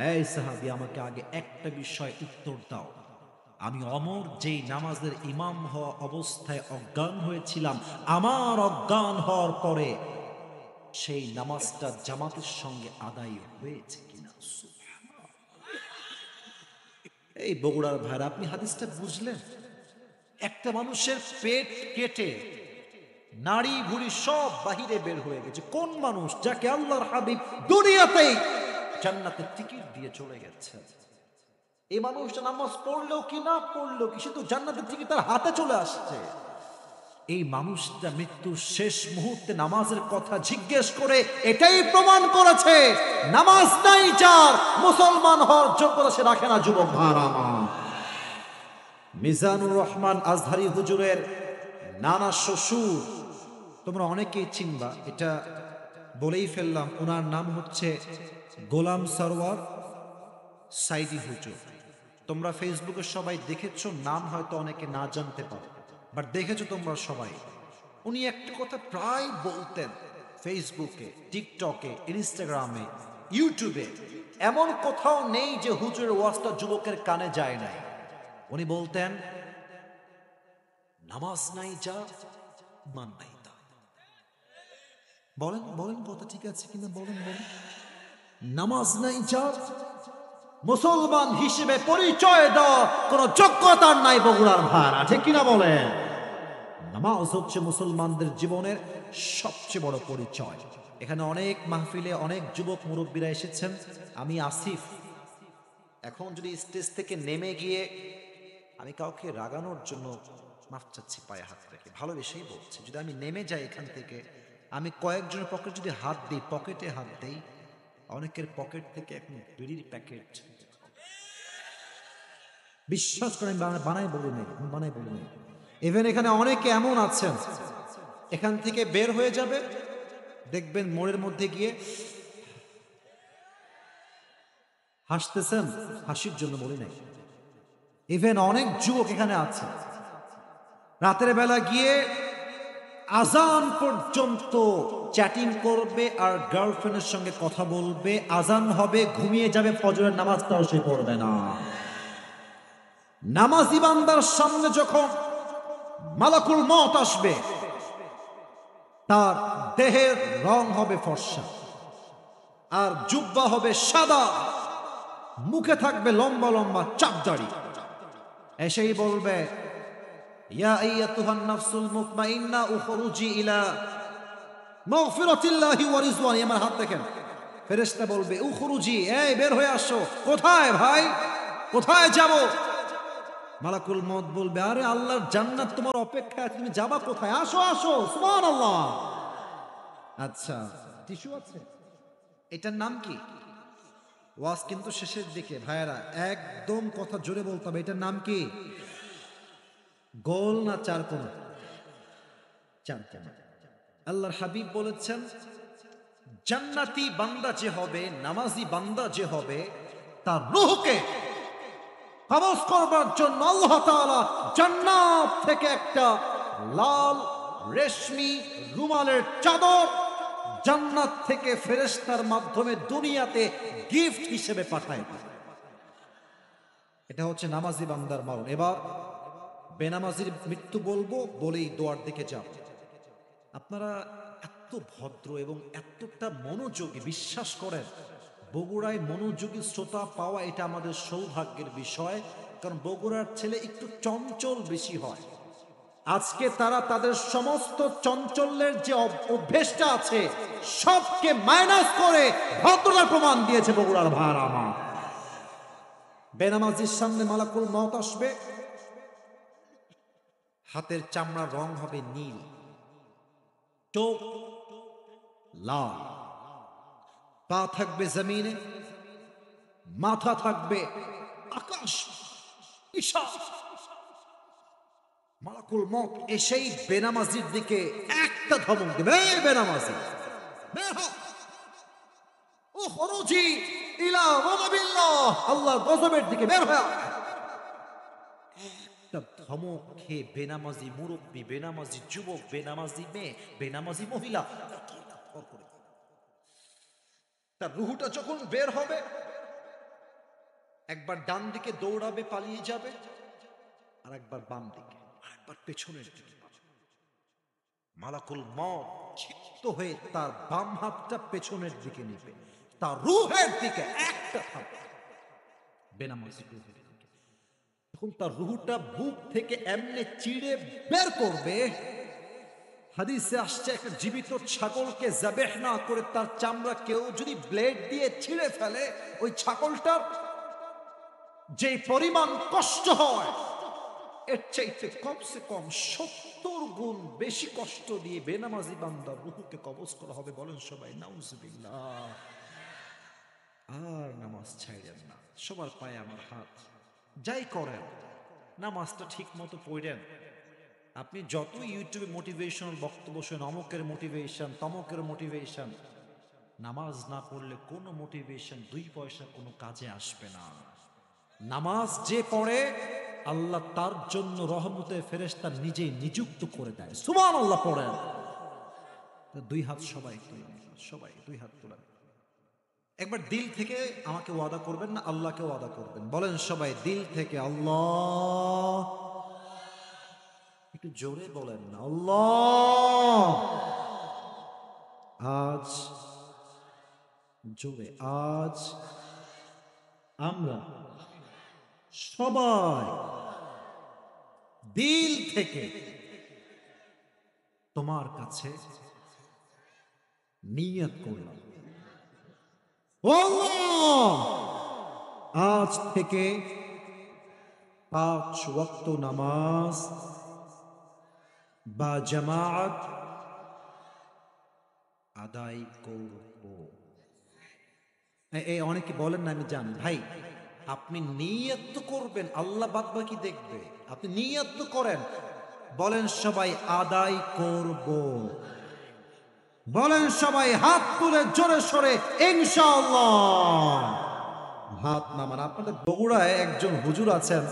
এই সাহাবী, আমাকে আগে একটা বিষয় উত্তর দাও। আমি ওমর যেই নামাজের ইমাম হওয়া অবস্থায় অজ্ঞান হয়েছিলাম, আমার অজ্ঞান হওয়ার পরে সেই নামাজটা জামাতের সঙ্গে আদায় হয়েছে কিনা? এই বগুড়ার ভাইরা, আপনি হাদিসটা বুঝলেন? একটা মানুষের পেট কেটে নাড়ি ভুড়ি সব বাহিরে বের হয়ে গেছে। কোন মানুষ যাকে আল্লাহর হাবিব দুনিয়াতেই জান্নাতের টিকিট দিয়ে চলে গেছে, এই মানুষটা নামাজ পড়লেও কি না পড়লেও কি, সে তো জান্নাতের টিকিট তার হাতে চলে আসছে। এই মানুষটা মৃত্যুর শেষ মুহূর্তে নামাজের কথা জিজ্ঞেস করে এটাই প্রমাণ করেছে, নামাজ নাই যার, মুসলমান হওয়ার যোগ্যতা সে রাখে না। যুবক ভাইরা, মিজানুর রহমান আজহারি হুজুরের নানা শ্বশুর তোমরা অনেকেই চিনবা, এটা বলেই ফেললাম। ওনার নাম হচ্ছে গোলাম সরওয়ার সাইদি হুজুর। তোমরা ফেসবুকে সবাই দেখেছো, নাম হয়তো অনেকে না জানতে পারো, বাট দেখেছো তোমরা সবাই। উনি একটা কথা প্রায় বলতেন ফেসবুকে, টিকটকে, ইনস্টাগ্রামে, ইউটিউবে, এমন কোথাও নেই যে হুজুরের ওয়াজটা যুবকের কানে যায় নাই। উনি বলতেন, নামাজ নাই যা, মান নাই তা। বলেন বলেন, কথা ঠিক আছে কিনা বলেন বলেন। নামাজ নাই যা, মুসলমান হিসেবে পরিচয় দেওয়ার কোন যোগ্যতা নাই বগুড়ার ভাড়া, ঠিক কিনা বলেন? নামাজ হচ্ছে মুসলমানদের জীবনের সবচেয়ে বড় পরিচয়। এখানে অনেক মাহফিলে অনেক যুবক মুরব্বীরা এসেছেন। আমি আসিফ এখন যদি স্টেজ থেকে নেমে গিয়ে, আমি কাউকে রাগানোর জন্য মাফ চাচ্ছি পায়ে হাত রেখে, ভালোবেসেই বলছি, যদি আমি নেমে যাই এখান থেকে, আমি কয়েকজনের পকেট যদি হাত দিই, পকেটে হাত দেই, অনেকের পকেট থেকে এখন বিড়ির প্যাকেট, বিশ্বাস করেন বানাই বলুন, ইভেন এখানে অনেকে এমন আছেন, এখান থেকে বের হয়ে যাবে, দেখবেন মোড়ের মধ্যে গিয়ে হাসতেছেন, হাসির জন্য বলি নাই। ইভেন অনেক যুবক এখানে আছে, রাতের বেলা গিয়ে আজান পর্যন্ত চ্যাটিং করবে আর গার্লফ্রেন্ডের সঙ্গে কথা বলবে, আজান হবে ঘুমিয়ে যাবে, ফজরের নামাজটাও সে পড়বে না। নামাজি বান্দার সামনে যখন মালাকুল মওত আসবে, তার দেহের রং হবে ফর্সা, আর জুব্বা হবে সাদা, মুখে থাকবে লম্বা লম্বা চাপ দাড়ি, এসেই বলবে, ইয়া আইয়াতুহান নাফসুল মুতমাইন্না উখরুজি ইলা মাগফিরাতিল্লাহি ওয়া রিজওয়ানি। আমার হাত দেখেন, ফেরেশতা বলবে উখরুজি, এই বের হয়ে আসো। কোথায় ভাই, কোথায় যাব? মালাকুল মওত বলবে, আরে আল্লাহর জান্নাত তোমার অপেক্ষায়, তুমি যাবা কোথায়? আসো আসো, সুবহানাল্লাহ। আচ্ছা, টিস্যু আছে? এটার নাম কি? ওয়াজ কিন্তু শেষের দিকে ভাইয়েরা, একদম কথা জোরে বলতে হবে। এটার নাম কি? গোল না চার কোণ? চার কোণ। আল্লাহর হাবিব বলেছেন, জান্নাতি বান্দা যে হবে, নামাজি বান্দা যে হবে, তার রূহকে কবজ করবার জন্য আল্লাহ তাআলা জান্নাত থেকে একটা লাল রেশমি রুমালের চাদর জান্নাত থেকে ফেরেশতার মাধ্যমে দুনিয়াতে গিফট হিসেবে পাঠায়। এটা হচ্ছে নামাজি বান্দার মরণ। এবার বেনামাজির মৃত্যু বলবো, বলেই দোয়ার দিকে যাব। আপনারা এত ভদ্র এবং এতটা মনোযোগী, বিশ্বাস করেন, বগুড়ায় মনোযোগী শ্রোতা পাওয়া এটা আমাদের সৌভাগ্যের বিষয়, কারণ বগুড়ার ছেলে একটু চঞ্চল বেশি হয়। আজকে তারা তাদের সমস্ত চঞ্চলের যে অভ্যেসটা আছে সবকে মাইনাস করে ভদ্রতার প্রমাণ দিয়েছে বগুড়ার ভার আমার। বেনামাজির সামনে মালাকুল মওত আসবে, হাতের চামড়ার রং হবে নীল, চোখ লাল, পা থাকবে জমিনে, মাথা থাকবে আকাশ বিশাল। মালাকুল মওত এসেই বেনামাজির দিকে একটা ধমক দেবে, এই বেনামাজি বের হ, উখরুজি ইলা গাযাবিল্লাহ, আল্লাহর গজবের দিকে বের হও। একটা ধমক খেয়ে বেনামাজি মুরব্বী, বেনামাজি যুবক, বেনামাজি মেয়ে, বেনামাজি মহিলা তার রুহুটা যখন বের হবে, একবার ডান দিকে দৌড়াবে, পালিয়ে যাবে, আর একবার বাম দিকে, আর একবার পেছনের দিকে। মালাকুল মওত ক্ষিপ্ত হয়ে তার বাম হাতটা পেছনের দিকে নেবে, তার রুহের দিকে একটা থাকবে বেনামাজি রুহের দিকে। তখন তার রুহটা বুক থেকে এমনে চিড়ে বের করবে। হাদিসে আসছে, একটা জীবিত ছাগলকে যাবেহ না করে তার চামড়া কেউ যদি ব্লেড দিয়ে ছিঁড়ে ফেলে, ওই ছাগলটার যে পরিমাণ কষ্ট হয়, এর চাইতে কমসে কম 70 গুণ বেশি কষ্ট দিয়ে বেনামাজি বান্দার রূহকে কবজ করা হবে। বলেন সবাই নাউজুবিল্লাহ। আর নামাজ ছাইড়েন না, সবার পায়ে আমার হাত, যাই করেন নামাজটা ঠিক মতো পড়েন। আপনি যত ইউটিউবে মোটিভেশনাল বক্তব্য শোনেন, অমুকের মোটিভেশন, তমকের মোটিভেশন, নামাজ না পড়লে কোনো মোটিভেশন 2 পয়সা কোনো কাজে আসবে না। নামাজ যে পড়ে, আল্লাহ তার জন্য রহমতের ফেরেশতা নিজেই নিযুক্ত করে দেয়। সুবহানাল্লাহ পড়েন। 2 হাত সবাই তুলেন, সবাই 2 হাত তুলেন। একবার দিল থেকে আমাকে ওয়াদা করবেন না, আল্লাহকে ওয়াদা করবেন। বলেন সবাই দিল থেকে, আল্লাহ, একটু জোরে বলেন না, আল্লাহ, আজ জোরে, আজ আমরা সবাই দিল থেকে তোমার কাছে নিয়ত করলাম, ও আল্লাহ, আজ থেকে 5 ওয়াক্ত নামাজ বা জামাত আদায় করব। এই অনেকে বলেন না, আমি জানি ভাই, আপনি নিয়ত তো করবেন, আল্লাহ বাদ বাকি দেখবে। আপনি নিয়ত তো করেন, বলেন সবাই আদায় করব, বলেন সবাই হাত তুলে জোরে সরে ইনশাআল্লাহ। হাত নামান। আপনাদের বগুড়ায় একজন হুজুর আছেন,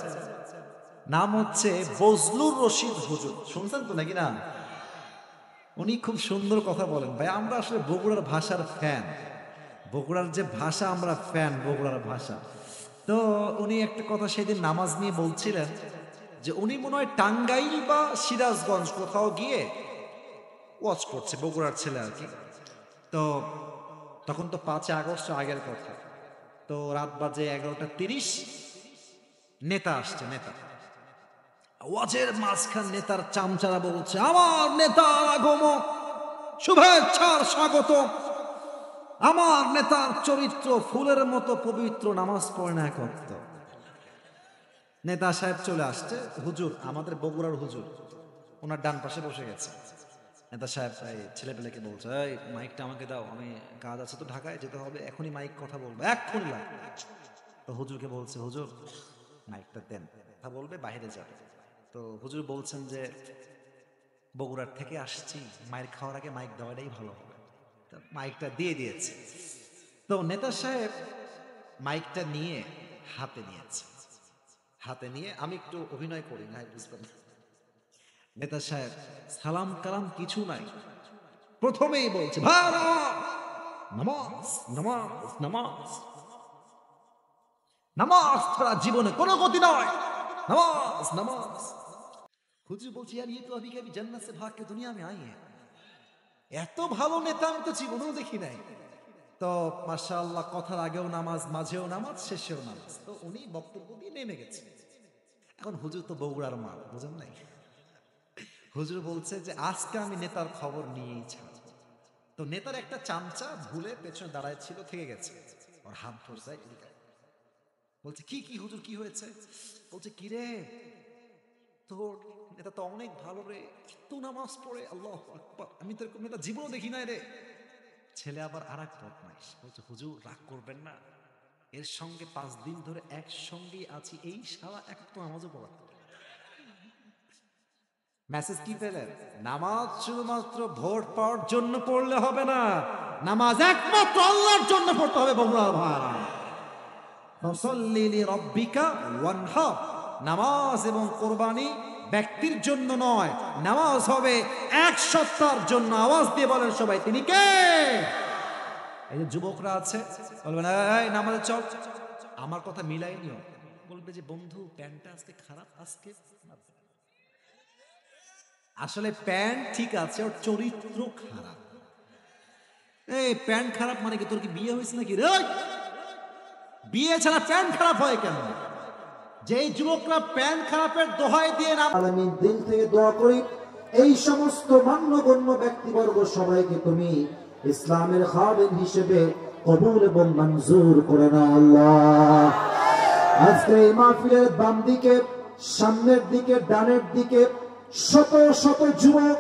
নাম হচ্ছে বজলুর রশিদ হুজুর, শুনছেন তো নাকি না? উনি খুব সুন্দর কথা বলেন ভাই। আমরা আসলে বগুড়ার ভাষার ফ্যান, বগুড়ার যে ভাষা আমরা ফ্যান, বগুড়ার ভাষা। তো উনি একটা কথা সেদিন নামাজ নিয়ে বলছিলেন যে উনি মনে হয় টাঙ্গাইল বা সিরাজগঞ্জ কোথাও গিয়ে ওয়াচ করছে, বগুড়ার ছেলে আর কি। তো তখন তো 5 আগস্ট আগের কথা। তো রাত বাজে 11:30, নেতা আসছে। নেতা ওয়াজের মাঝখান, নেতার চামচারা বলছে, আমার নেতার আগমন, শুভেচ্ছার স্বাগত। আমার নেতার চরিত্র ফুলের মতো পবিত্র, নামাজ পড়ে না করত। নেতা সাহেব চলে আসছে, হুজুর, আমাদের বগুড়ার হুজুর, ওনার ডান পাশে বসে গেছে। নেতা সাহেব ছেলে পেলেকে বলছে, এই মাইকটা আমাকে দাও, আমি কাজ আছে তো, ঢাকায় যেতে হবে, এখনই মাইক কথা বলবো, এক্ষুনি লাগবে। তো হুজুরকে বলছে, হুজুর মাইকটা দেন, কথা বলবে, বাইরে যাবে। তো হুজুর বলছেন যে বগুড়ার থেকে আসছি, মাইক খাওয়ার আগে মাইক দেওয়াটাই ভালো হবে। তো মাইকটা দিয়ে দিয়েছে। তো নেতা সাহেব মাইকটা নিয়ে হাতে নিয়েছে। হাতে নিয়ে, আমি একটু অভিনয় করি না, বুঝবেন। নেতা সাহেব সালাম কালাম কিছু নাই, প্রথমেই বলছে, ভারত নামাজ নামাজ নামাজ, নামাজ ছাড়া জীবনে কোনো গতি নয়, নামাজ নামাজ। হুজুর বলছি, यार ये तो अभी कभी जन्नत से भाग के दुनिया में आई है। এত ভালো নেতা আমি তো জীবনেও দেখি নাই। তো মাশাআল্লাহ, কথার আগেও নামাজ, মাঝেও নামাজ, শেষেও নামাজ। তো উনি বক্তব্য দিয়ে নেমে গেছে। এখন হুজুর তো বগুড়ার মা, বুঝেন নাই? হুজুর বলছে যে আজকে আমি নেতার খবর নিয়েই ছাড়ব। তো নেতার একটা চামচা ভুলে পেছনে দাঁড়ায় ছিল, থেকে গেছে, ওর হাত ধরছে, বলছে কি কি হুজুর, কি হয়েছে? বলছে, কি রে, তোর নেতা তো অনেক ভালো রে, এত নামাজ পড়ে, আল্লাহু আকবার, আমি তো এরকম নেতা জীবনও দেখি নাই রে। ছেলে আবার আর এক বদমাইশ, বলছে, হুজুর রাগ করবেন না, এর সঙ্গে 5 দিন ধরে একসঙ্গেই আছি, এই শালা এক তো নামাজও পড়া। মেসেজ কি পেলেন? নামাজ শুধুমাত্র ভোট পাওয়ার জন্য পড়লে হবে না, নামাজ একমাত্র আল্লাহর জন্য পড়তে হবে। বগুড়ার ভাই, ফাসাল্লি লিরাব্বিকা ওয়ানহার, নামাজ এবং কোরবানি ব্যক্তির জন্য নয়, নামাজ হবে এক সত্তার জন্য। আওয়াজ দিয়ে বলেন সবাই, তিনি কে? এই যে যুবকরা আছে, বলবেন এই নামাজে চল, আমার কথা মিলাই নিও, বলবে যে বন্ধু প্যান্টটা আজকে খারাপ, আজকে আসলে প্যান্ট ঠিক আছে, ওর চরিত্র খারাপ। এই প্যান্ট খারাপ মানে কি, তোর কি বিয়ে হয়েছে নাকি রে? বিয়ে ছাড়া প্যান্ট খারাপ হয় কেন? যেই যুবকরা প্যান্ট খারাপের দোহাই দিয়ে নাম, আমি দিল থেকে দোয়া করি, এই সমস্ত মান্যগণ্য ব্যক্তিবর্গ সবাইকে তুমি ইসলামের খাদেম হিসেবে কবুল এবং মঞ্জুর করে নাও আল্লাহ। আজকে এই মাহফিলের বাম দিকে, সামনের দিকে, ডানের দিকে শত শত যুবক,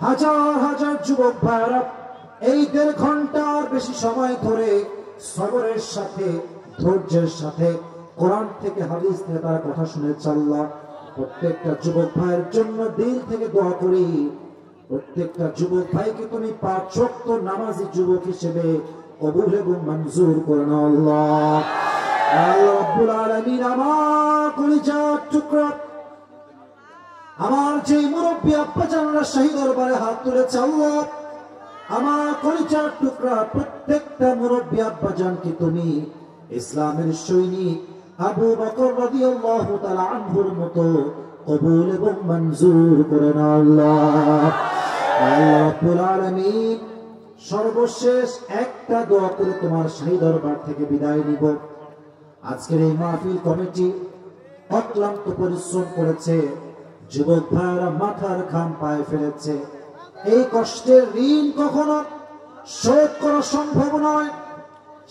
হাজার হাজার যুবক ভাইরা এই 1.5 ঘন্টার বেশি সময় ধরে সবরের সাথে, ধৈর্যের সাথে কোরআন থেকে হাদিস থেকে তারা কথা শুনেছে আল্লাহ। প্রত্যেকটা যুবক ভাইয়ের জন্য দিল থেকে দোয়া করি, প্রত্যেকটা যুবক ভাইকে তুমি 5 ওয়াক্ত নামাজি যুবক হিসেবে কবুল এবং মঞ্জুর করে নাও আল্লাহ। আল্লাহ রাব্বুল আলামিন, আমার কলিজার টুকরা, আমার যে মুরব্বী আব্বাজানরা শহীদ দরবারে হাত তুলেছে আল্লাহ, আমার কলিজার টুকরা প্রত্যেকটা মুরব্বী আব্বাজানকে তুমি ইসলামের সৈনিক আবু বকর রাদিয়াল্লাহু তাআলা আনহুর মতো কবুল এবং মঞ্জুর করে নাও আল্লাহ। আল্লাহ রাব্বুল আলামিন, সর্বশেষ একটা দোয়া করে তোমার শাহী দরবার থেকে বিদায় নিব। আজকের এই মাহফিল কমিটি অক্লান্ত পরিশ্রম করেছে, যুবক ভাইরা মাথার ঘাম পায়ে ফেলেছে। এই কষ্টের ঋণ কখনো শোধ করা সম্ভব নয়।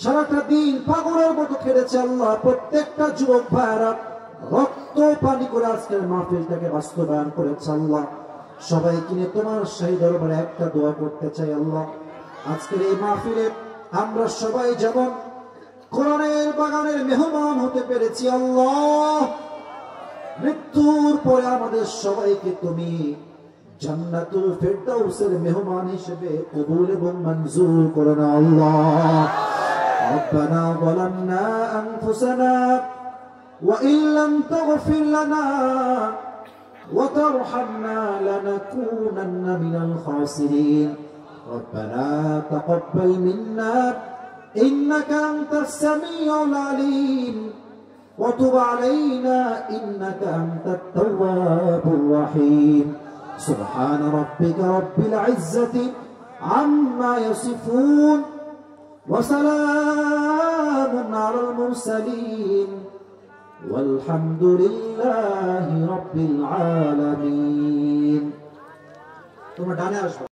সারাটা দিন পাগলের মতো খেলেছে আল্লাহ। প্রত্যেকটা যুবক ভাইরা রক্ত পানি করে আজকের মাহফিলটাকে বাস্তবায়ন করেছে আল্লাহ। সবাই কিনে তোমার সেই দরবারে একটা দোয়া করতে চাই আল্লাহ, আজকের এই মাহফিলে আমরা সবাই যেমন কোরআনের বাগানের মেহমান হতে পেরেছি আল্লাহ, মৃত্যুর পরে আমাদের সবাইকে তুমি জান্নাতুল ফেরদাউসের মেহমান হিসেবে কবুল এবং মঞ্জুর করে নাও আল্লাহ। ربنا ظلمنا أنفسنا وإن لم تغفر لنا وترحمنا لنكونن من الخاسرين ربنا تقبل منا إنك أنت السميع العليم وتب علينا إنك أنت التواب الرحيم سبحان ربك رب العزة عما يصفون وسلام على المرسلين والحمد لله رب العالمين। তোমরা ডানে আসবে।